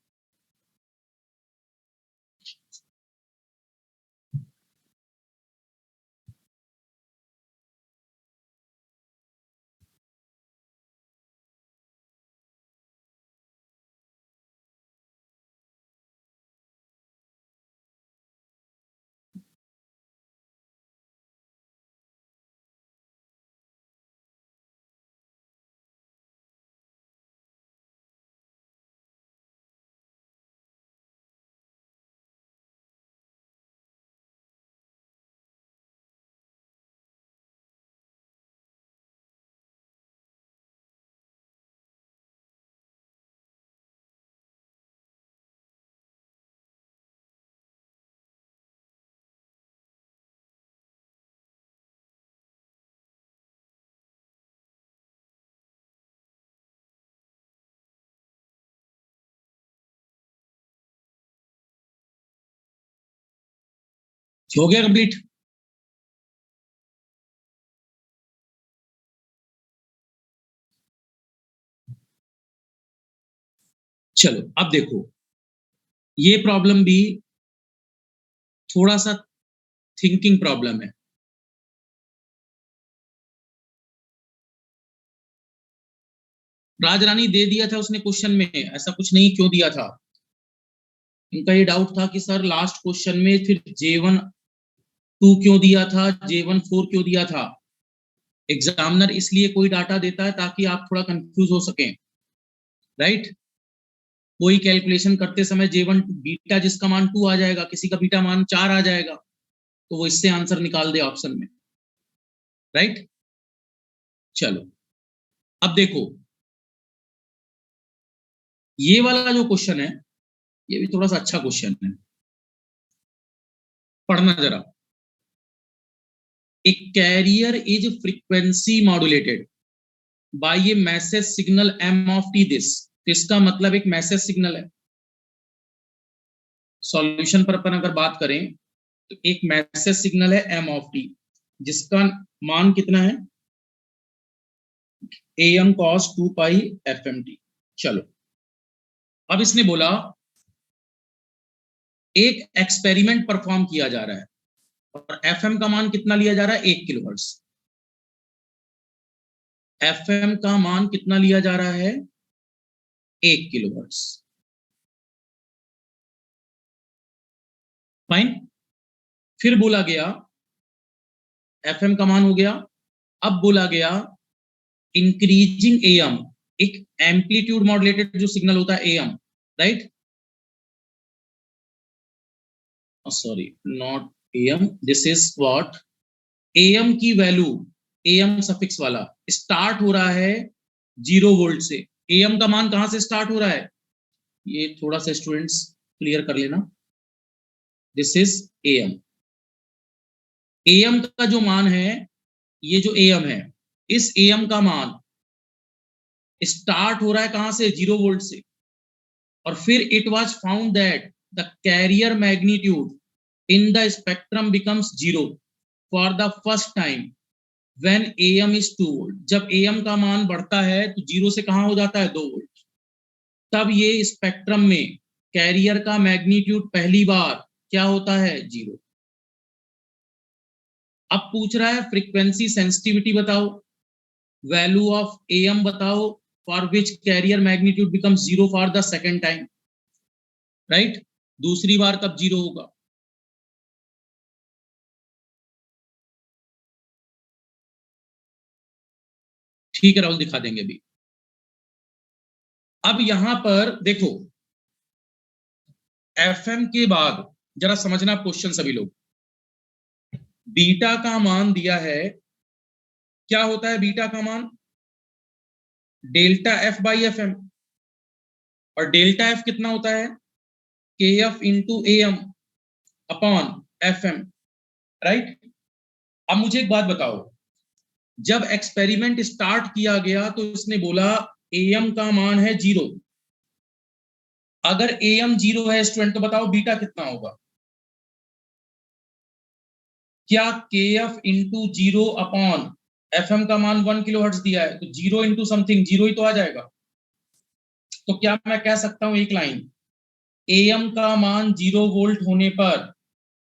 हो गया कंप्लीट. चलो अब देखो, ये प्रॉब्लम भी थोड़ा सा थिंकिंग प्रॉब्लम है. राजरानी दे दिया था उसने क्वेश्चन में, ऐसा कुछ नहीं, क्यों दिया था. इनका ये डाउट था कि सर लास्ट क्वेश्चन में फिर J1 2 क्यों दिया था, J1 4 क्यों दिया था. एग्जामिनर इसलिए कोई डाटा देता है ताकि आप थोड़ा कंफ्यूज हो सकें, राइट. कोई कैलकुलेशन करते समय J1 बीटा जिसका मान 2 आ जाएगा, किसी का बीटा मान 4 आ जाएगा, तो वो इससे आंसर निकाल दे ऑप्शन में, राइट. चलो अब देखो, ये वाला जो क्वेश्चन है ये भी थोड़ा सा अच्छा क्वेश्चन है, पढ़ना जरा। A carrier is frequency modulated by a message signal M of T this. इसका मतलब एक मैसेज सिग्नल है। सॉल्यूशन पर अपन अगर बात करें तो एक मैसेज सिग्नल है एम ऑफ टी, जिसका मान कितना है, am cos 2 पाई fmt। चलो, अब इसने बोला एक एक्सपेरिमेंट परफॉर्म किया जा रहा है और fm का मान कितना लिया जा रहा है, 1 किलोहर्ट्ज। fm का मान कितना लिया जा रहा है, 1 किलोहर्ट्ज। फाइन। फिर बोला गया fm का मान हो गया, अब बोला गया इंक्रीजिंग am, एक एम्पलीट्यूड मॉड्यूलेटेड जो सिग्नल होता है am, right, sorry not am, this is what, am की वैल्यू, am सफिक्स वाला स्टार्ट हो रहा है 0 वोल्ट से। am का मान कहां से स्टार्ट हो रहा है, ये थोड़ा सा स्टूडेंट्स क्लियर कर लेना, दिस इज am। am का जो मान है, ये जो am है, इस am का मान स्टार्ट हो रहा है कहां से, 0 वोल्ट से। और फिर it was found that the carrier magnitude in the spectrum becomes 0 for the first time when am is 2 volt. जब am का मान बढ़ता है तो 0 से कहां हो जाता है, 2 वोल्ट। तब ये स्पेक्ट्रम में कैरियर का मैग्नीट्यूड पहली बार क्या होता है, 0। अब पूछ रहा है फ्रीक्वेंसी सेंसिटिविटी बताओ, वैल्यू ऑफ am बताओ for which carrier magnitude becomes 0 for the second time, right, दूसरी बार कब 0 होगा। ठीक है राहुल, दिखा देंगे अभी। अब यहां पर देखो, fm के बाद जरा समझना क्वेश्चन सभी लोग, बीटा का मान दिया है, क्या होता है बीटा का मान, delta F by F M, और डेल्टा एफ कितना होता है, K F into A M upon F M, right. अब मुझे एक बात बताओ, जब एक्सपेरिमेंट स्टार्ट किया गया तो इसने बोला ए एम का मान है 0। अगर ए एम 0 है स्टूडेंट तो बताओ बीटा कितना होगा, क्या K F into 0 upon F M का मान 1 किलो हर्ट्ज दिया है तो 0 इंटू समथिंग 0 ही तो आ जाएगा। तो क्या मैं कह सकता हूं एक लाइन, am का मान 0 वोल्ट होने पर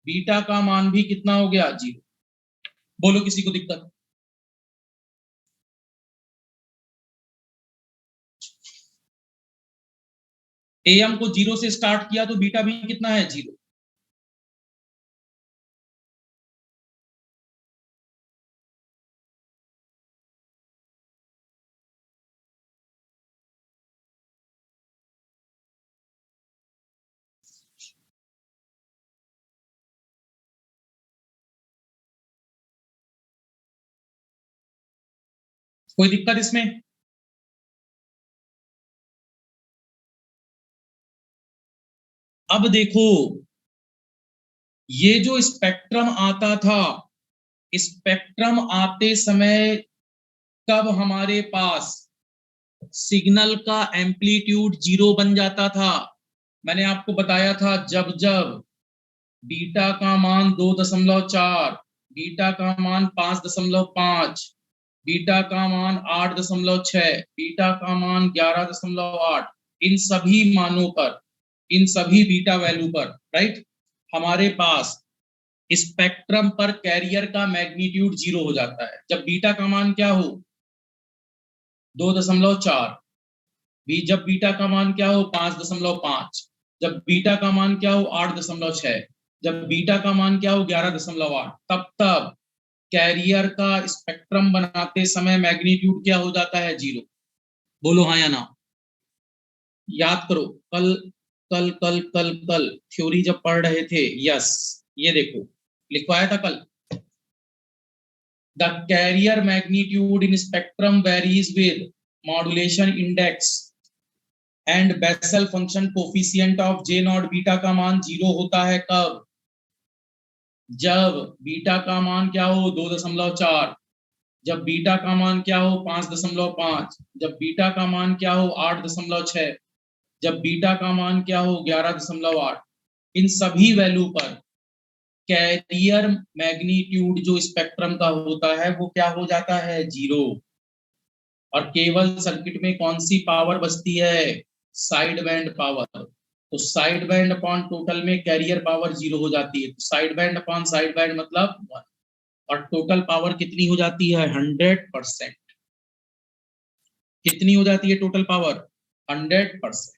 बीटा का मान भी कितना हो गया, 0। बोलो किसी को दिक्कत, am को 0 से स्टार्ट किया तो बीटा भी कितना है, 0। कोई दिक्कत इसमें, अब देखो ये जो स्पेक्ट्रम आता था, स्पेक्ट्रम आते समय कब हमारे पास सिग्नल का एम्पलीट्यूड 0 बन जाता था, मैंने आपको बताया था जब जब बीटा का मान 2.4, बीटा का मान 5.5, बीटा का मान 8.6, बीटा का मान 11.8, इन सभी मानों पर, इन सभी बीटा वैल्यू पर, राइट, हमारे पास स्पेक्ट्रम पर कैरियर का मैग्नीट्यूड 0 हो जाता है। जब बीटा का मान क्या हो, 2.4, जब बीटा का मान क्या हो, 5.5, जब बीटा का मान क्या हो, 8.6, जब बीटा का मान क्या हो, 11.8, तब तब कैरियर का स्पेक्ट्रम बनाते समय मैग्नीट्यूड क्या हो जाता है, 0। बोलो हाँ या ना, याद करो, कल कल कल कल कल थ्योरी जब पढ़ रहे थे, यस, ये देखो लिखवाया था कल, the carrier magnitude in spectrum varies with modulation index and Bessel function coefficient of J not beta का मान 0 होता है कब? जब बीटा का मान क्या हो 2.4, जब बीटा का मान क्या हो 5.5, जब बीटा का मान क्या हो 8.6, जब बीटा का मान क्या हो 11.8। इन सभी वैल्यू पर कैरियर मैग्नीट्यूड जो स्पेक्ट्रम का होता है वो क्या हो जाता है? 0। और केवल सर्किट में कौन सी पावर बचती है? Side band power. तो साइड बैंड अपॉन टोटल में कैरियर पावर 0 हो जाती है। तो side band upon side band मतलब 1। और टोटल पावर कितनी हो जाती है? 100%। कितनी हो जाती है टोटल पावर? 100%।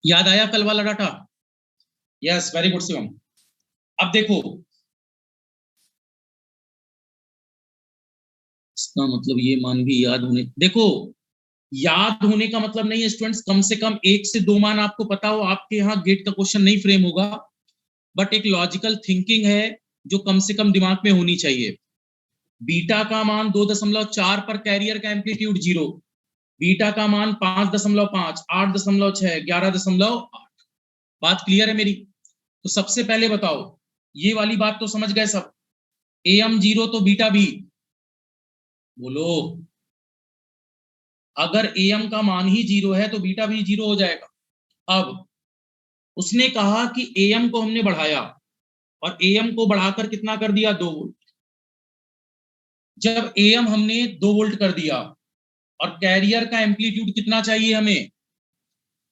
याद आया कल वाला data? Yes, very good Shivam. अब देखो, इसका मतलब ये मान भी याद होने, देखो याद होने का मतलब नहीं है स्टूडेंट्स कम से कम 1 से 2 मान आपको पता हो। आपके यहाँ गेट का क्वेश्चन नहीं फ्रेम होगा, बट एक लॉजिकल थिंकिंग है जो कम से कम दिमाग में होनी चाहिए। बीटा का मान 2.4 पर कैरियर का एम्पलीट्यूड 0, बीटा का मान 5.5, 8.6, 11.8। बात क्लियर है मेरी? तो सबसे पहले बताओ, ये वाली बात तो समझ गए सब? एम 0 तो बीटा भी, बोलो। अगर एम का मान ही 0 है तो बीटा भी 0 हो जाएगा। अब उसने कहा कि एम को हमने बढ़ाया, और एम को बढ़ाकर कितना कर दिया? 2 वोल्ट। जब एम हमने 2 वोल्ट कर दिया और कैरियर का एम्पलीट्यूड कितना चाहिए हमें?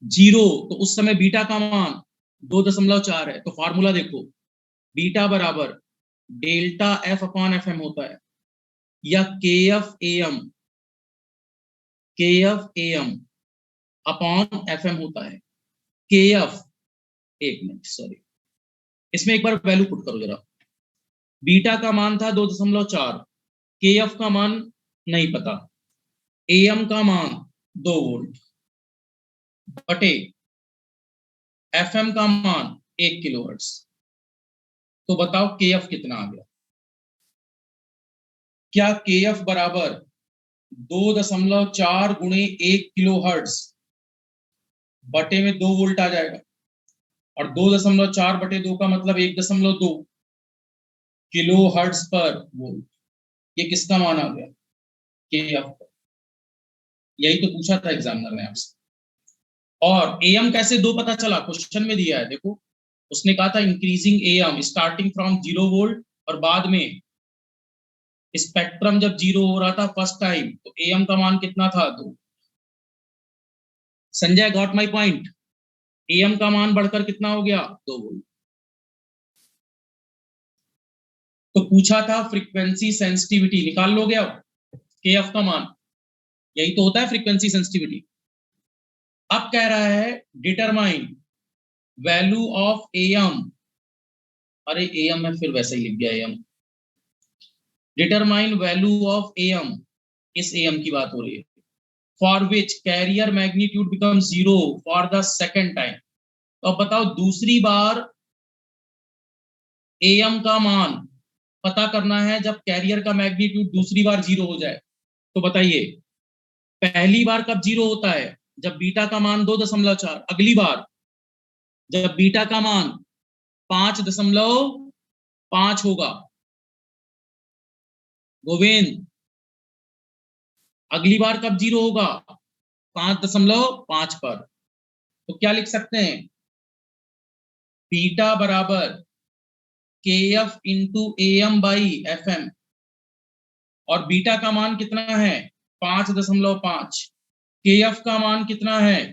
0, तो उस समय बीटा का मान 2.4 है। तो फार्मूला देखो, बीटा बराबर delta F upon F M होता है, या K F A M, K F A M upon F M होता है। के एफ, एक मिनट सॉरी, इसमें एक बार वैल्यू पुट करो जरा। बीटा का मान था 2.4, के एफ का मान नहीं पता, ए एम का मान 2 वोल्ट बटे एफ एम का मान 1 किलोहर्ट्ज। तो बताओ के एफ कितना आ गया? क्या के एफ बराबर 2.4 गुणे 1 किलोहर्ट्ज बटे में 2 वोल्ट आ जाएगा? और 2.4 बटे 2 का मतलब 1.2 किलो हर्ट्ज पर वोल्ट। ये किसका मान आ गया? के एफ। यही तो पूछा था एग्जामिनर ने आपसे। और एम कैसे 2 पता चला? क्वेश्चन में दिया है देखो, उसने कहा था increasing am starting from 0 volt, और बाद में स्पेक्ट्रम जब 0 हो रहा था फर्स्ट टाइम, तो एम का मान कितना था? 2। Sanjay got my point? M का मान बढ़कर कितना हो गया? 2 वोल्ट। तो पूछा था फ्रीक्वेंसी सेंसिटिविटी, निकाल लोगे अब के एफ का मान? यही तो होता है फ्रीक्वेंसी सेंसिटिविटी। अब कह रहा है डिटरमाइन वैल्यू ऑफ एम, अरे एम में फिर वैसे ही लिख गया M. Determine value of M, इस एम की बात हो रही है, for which carrier magnitude become 0 for the second time. तो अब बताओ, दूसरी बार एम का मान पता करना है जब कैरियर का मैग्नीट्यूड दूसरी बार 0 हो जाए। तो बताइए, पहली बार कब 0 होता है? जब बीटा का मान 2.4। अगली बार जब बीटा का मान 5.5 होगा। गोविंद, अगली बार कब 0 होगा? 5.5 पर। तो क्या लिख सकते हैं? बीटा बराबर K F into A M by F M. और बीटा का मान कितना है? 5.5। के एफ का मान कितना है?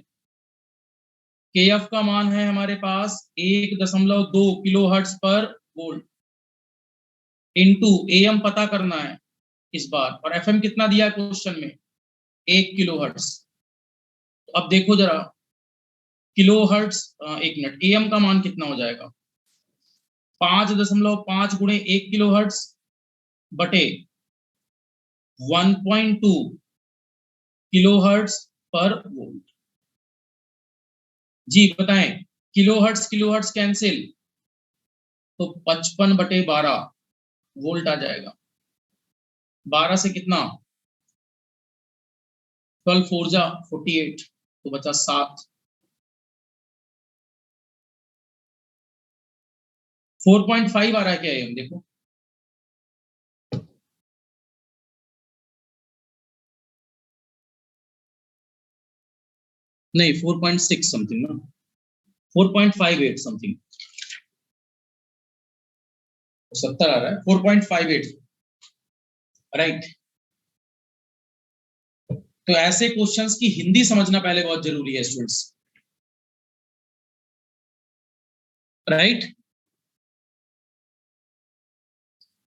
के एफ का मान है हमारे पास 1.2 किलो हर्ट्ज पर वोल्ट, इंटू ए एम पता करना है इस बार, और एफ एम कितना दिया है क्वेश्चन में? 1 किलो हर्ट्ज। तो अब देखो जरा, किलो हर्ट्ज, एक मिनट, ए एम का मान कितना हो जाएगा? 5.5 गुणे 1 किलो हर्ट्ज बटे 1.2 किलो हर्ट्ज पर वोल्ट। जी बताएं, किलो हर्ट्ज कैंसिल, तो 55/12 वोल्ट आ जाएगा। 12 से कितना, 12 4 जा 48, तो बचा 7। 4.5 आ रहा है क्या ये, देखो। नहीं 4.6 समथिंग ना, 4.58 समथिंग, 70 आ रहा है, 4.58, राइट। तो ऐसे क्वेश्चंस की हिंदी समझना पहले बहुत जरूरी है स्टूडेंट्स, राइट।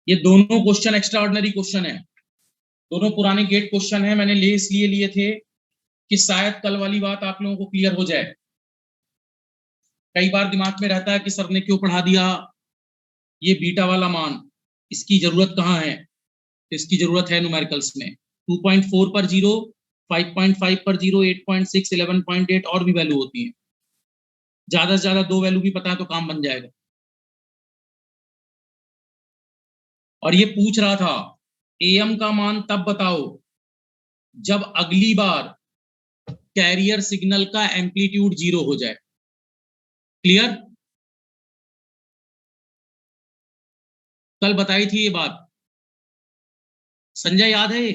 ये दोनों क्वेश्चन एक्स्ट्रा ऑर्डिनरी क्वेश्चन है, दोनों पुराने गेट क्वेश्चन है। मैंने इसलिए लिए थे कि शायद कल वाली बात आप लोगों को क्लियर हो जाए। कई बार दिमाग में रहता है कि सर ने क्यों पढ़ा दिया ये बीटा वाला मान, इसकी जरूरत कहाँ है। तो इसकी जरूरत है न्यूमेरिकल्स में। 2.4 पर 0, 5.5 पर 0, 8.6, 11.8 और भी वैल्यू होती है। ज्यादा से ज्यादा 2 वैल्यू भी पता है तो काम बन जाएगा। और ये पूछ रहा था एम का मान तब बताओ जब अगली बार कैरियर सिग्नल का एम्पलीट्यूड 0 हो जाए। क्लियर, कल बताई थी ये बात, संजय याद है ये?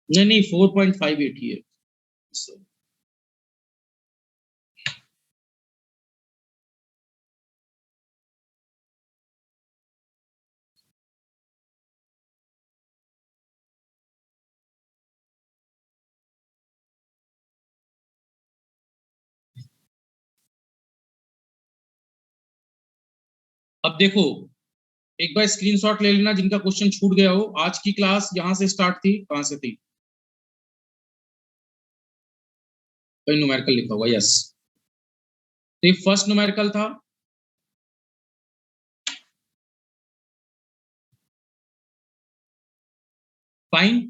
नहीं नहीं 4.58 ही है। अब देखो, एक बार स्क्रीनशॉट ले लेना जिनका क्वेश्चन छूट गया हो। आज की क्लास यहां से स्टार्ट थी, कहां से थी, कोई न्यूमेरिकल लिखा होगा, यस। तो ये फर्स्ट न्यूमेरिकल था, फाइन।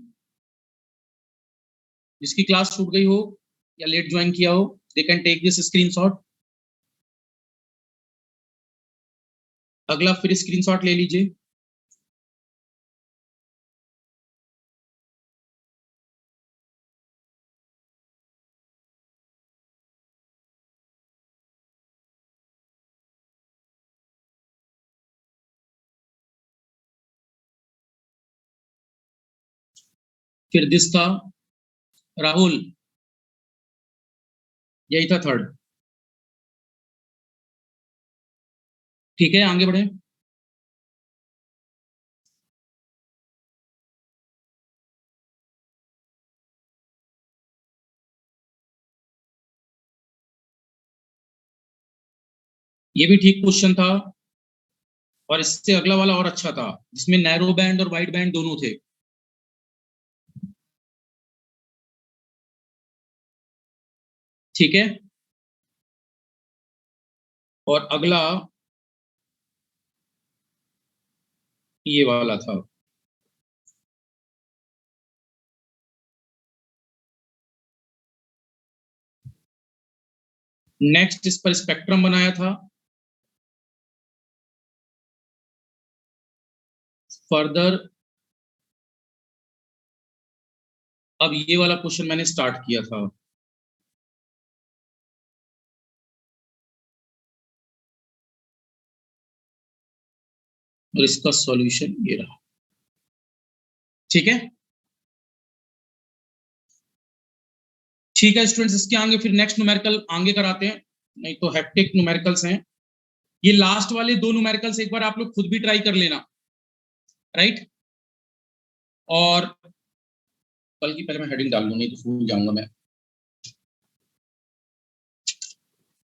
जिसकी क्लास छूट गई हो या लेट ज्वाइन किया हो, they can take this screenshot. अगला फिर स्क्रीनशॉट ले लीजिए। फिर दिस था, राहुल, यही था थर्ड। ठीक है, आगे बढ़े। ये भी ठीक क्वेश्चन था, और इससे अगला वाला और अच्छा था, जिसमें नैरो बैंड और वाइड बैंड दोनों थे। ठीक है, और अगला ये वाला था। नेक्स्ट इस पर स्पेक्ट्रम बनाया था। फर्दर अब ये वाला क्वेश्चन मैंने स्टार्ट किया था। और इसका सॉल्यूशन ये रहा। ठीक है, ठीक है स्टूडेंट्स, इसके आगे फिर नेक्स्ट न्यूमेरिकल आगे कराते हैं, नहीं तो हेक्टिक न्यूमेरिकल्स हैं। ये लास्ट वाले दो न्यूमेरिकल्स एक बार आप लोग खुद भी ट्राई कर लेना, राइट। और बल्कि पहले मैं हेडिंग डाल लूं, नहीं तो भूल जाऊंगा मैं।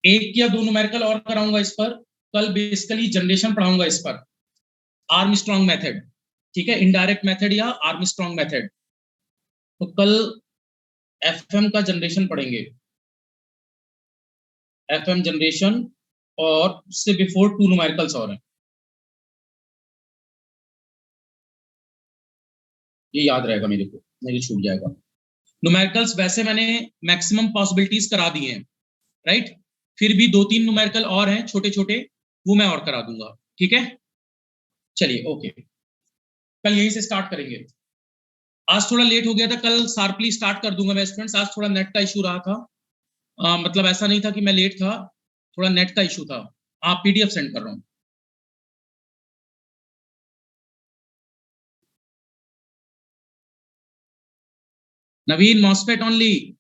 एक या दो न्यूमेरिकल और कराऊंगा इस पर। कल बेसिकली जनरेशन पढ़ाऊंगा इस पर, आर्मस्ट्रॉन्ग मेथड, ठीक है, इनडायरेक्ट मेथड या आर्मस्ट्रॉन्ग मेथड। तो कल एफएम का जनरेशन पढ़ेंगे, एफएम जनरेशन, और उससे बिफोर टू न्यूमेरिकल्स और हैं, ये याद रहेगा मेरे को, नहीं तो छूट जाएगा। न्यूमेरिकल्स वैसे मैंने मैक्सिमम पॉसिबिलिटीज करा दिए हैं, राइट। फिर भी दो तीन न्यूमेरिकल और हैं छोटे छोटे, वो मैं और करा दूंगा, ठीक है। चलिए ओके, कल यहीं से स्टार्ट करेंगे। आज थोड़ा लेट हो गया था, कल शार्पली स्टार्ट कर दूंगा मैं स्टूडेंट्स। आज थोड़ा नेट का इशू रहा था, मतलब ऐसा नहीं था कि मैं लेट था, थोड़ा नेट का इशू था। आप पीडीएफ सेंड कर रहा हूँ। Naveen MOSFET only,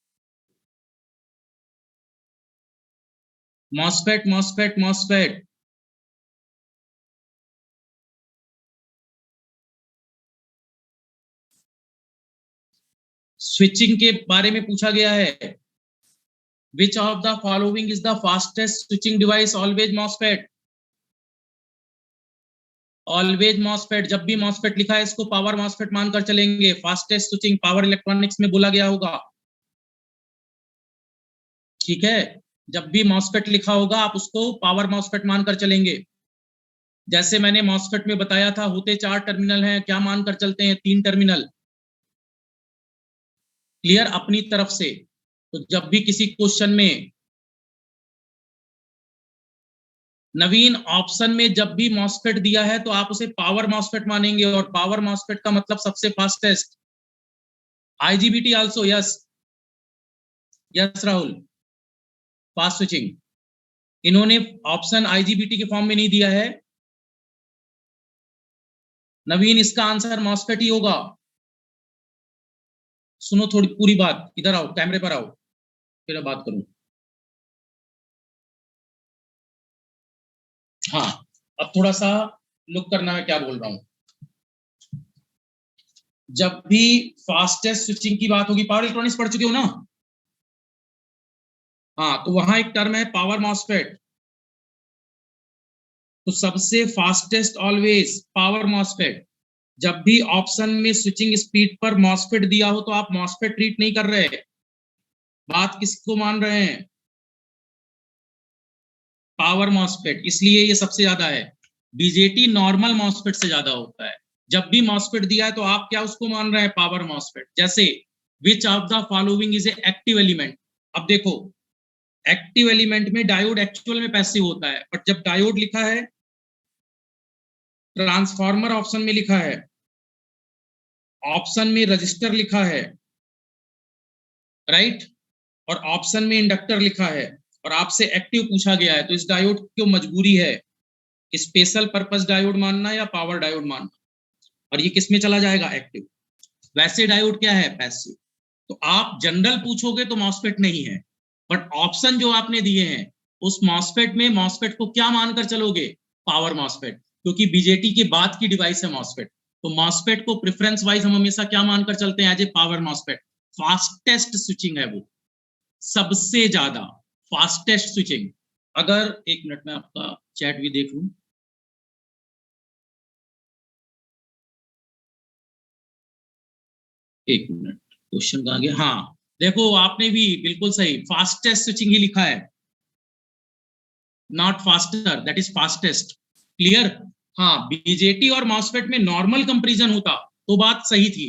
MOSFET MOSFET MOSFET. Switching के बारे में पूछा गया है। Which of the following is the fastest switching device? Always MOSFET, always MOSFET. जब भी मॉस्फेट लिखा है इसको पावर मॉस्फेट मानकर चलेंगे। फास्टेस्ट स्विचिंग पावर इलेक्ट्रॉनिक्स में बोला गया होगा, ठीक है। जब भी मॉस्फेट लिखा होगा आप उसको पावर मॉस्फेट मानकर चलेंगे। जैसे मैंने मॉस्फेट में बताया था, होते 4 टर्मिनल हैं, क्या मानकर चलते हैं? 3 टर्मिनल। क्लियर अपनी तरफ से। तो जब भी किसी क्वेश्चन में नवीन ऑप्शन में जब भी मॉस्फेट दिया है तो आप उसे पावर मॉस्फेट मानेंगे, और पावर मॉस्फेट का मतलब सबसे fastest. IGBT also, yes yes Rahul, fast switching. इन्होंने ऑप्शन आईजीबीटी के फॉर्म में नहीं दिया है नवीन, इसका आंसर मॉस्फेट ही होगा। सुनो थोड़ी पूरी बात, इधर आओ, कैमरे पर आओ, फिर बात करूं। हाँ, अब थोड़ा सा लुक करना मैं क्या बोल रहा हूं। जब भी फास्टेस्ट स्विचिंग की बात होगी, पावर इलेक्ट्रॉनिक्स पढ़ चुके हो ना? हाँ, तो वहां एक टर्म है पावर मॉस्फेट। तो सबसे फास्टेस्ट ऑलवेज पावर मॉस्फेट। जब भी ऑप्शन में स्विचिंग स्पीड पर मॉस्फेट दिया हो तो आप मॉस्फेट ट्रीट नहीं कर रहे। बात किसको मान रहे हैं? पावर मॉस्फेट, इसलिए ये सबसे ज्यादा है। बीजेटी नॉर्मल मॉस्फेट से ज्यादा होता है। जब भी मॉस्फेट दिया है तो आप क्या उसको मान रहे हैं? Power MOSFET. जैसे which of the following is a active element. अब देखो, एक्टिव एलिमेंट में डायोड एक्चुअल में पैसिव होता है, बट जब डायोड लिखा है, ट्रांसफार्मर ऑप्शन में लिखा है, ऑप्शन में रजिस्टर लिखा है, राइट, और ऑप्शन में इंडक्टर लिखा है, और आपसे एक्टिव पूछा गया है, तो इस डायोड की मजबूरी है स्पेशल पर्पस डायोड मानना या पावर डायोड मानना, और ये किस में चला जाएगा? एक्टिव। वैसे डायोड क्या है? पैसिव। तो आप जनरल पूछोगे तो मॉस्फेट नहीं है, बट ऑप्शन जो आपने दिए हैं उस मॉस्फेट में मॉस्फेट को क्या मानकर चलोगे? पावर मॉस्फेट, क्योंकि बीजेटी के बाद की डिवाइस है मॉस्फेट। तो मॉस्फेट को प्रेफरेंस वाइज हम हमेशा क्या मानकर चलते हैं? As a power MOSFET. Fastest switching है वो, सबसे ज्यादा फास्टेस्ट स्विचिंग। अगर एक मिनट में आपका चैट भी देख लूं, एक मिनट, क्वेश्चन कहाँ गया? हाँ, देखो आपने भी बिल्कुल सही फास्टेस्ट स्विचिंग ही लिखा है, not faster, that is fastest. Clear? हाँ, बीजेटी और मॉसफेट में नॉर्मल कंपैरिजन होता तो बात सही थी,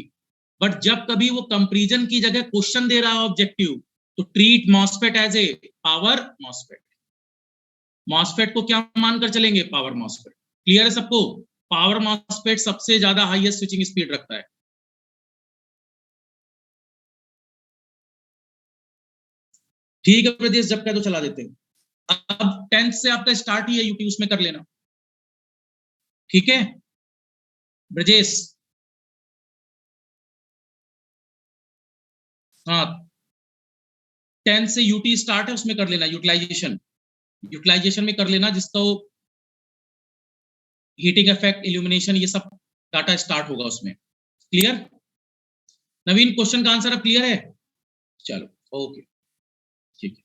बट जब कभी वो कंपैरिजन की जगह क्वेश्चन दे रहा है ऑब्जेक्टिव, तो treat MOSFET as a power MOSFET. MOSFET को क्या मानकर चलेंगे? Power MOSFET. क्लियर है सबको? पावर मॉसफेट सबसे ज्यादा हाईएस्ट स्विचिंग स्पीड रखता है। ठीक है प्रदेश, जब कह तो चला देते हैं। अब 10th से आपका स्टार्ट ही है यूटी, उसमें कर लेना, ठीक है ब्रजेश? हाँ, 10 से यूटी स्टार्ट है, उसमें कर लेना यूटिलाइजेशन। यूटिलाइजेशन में कर लेना, जिसको हीटिंग इफेक्ट, इल्यूमिनेशन, ये सब डाटा स्टार्ट होगा उसमें। क्लियर? नवीन क्वेश्चन का आंसर अब क्लियर है? चलो ओके, ठीक है।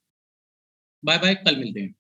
बाय बाय, कल मिलते हैं।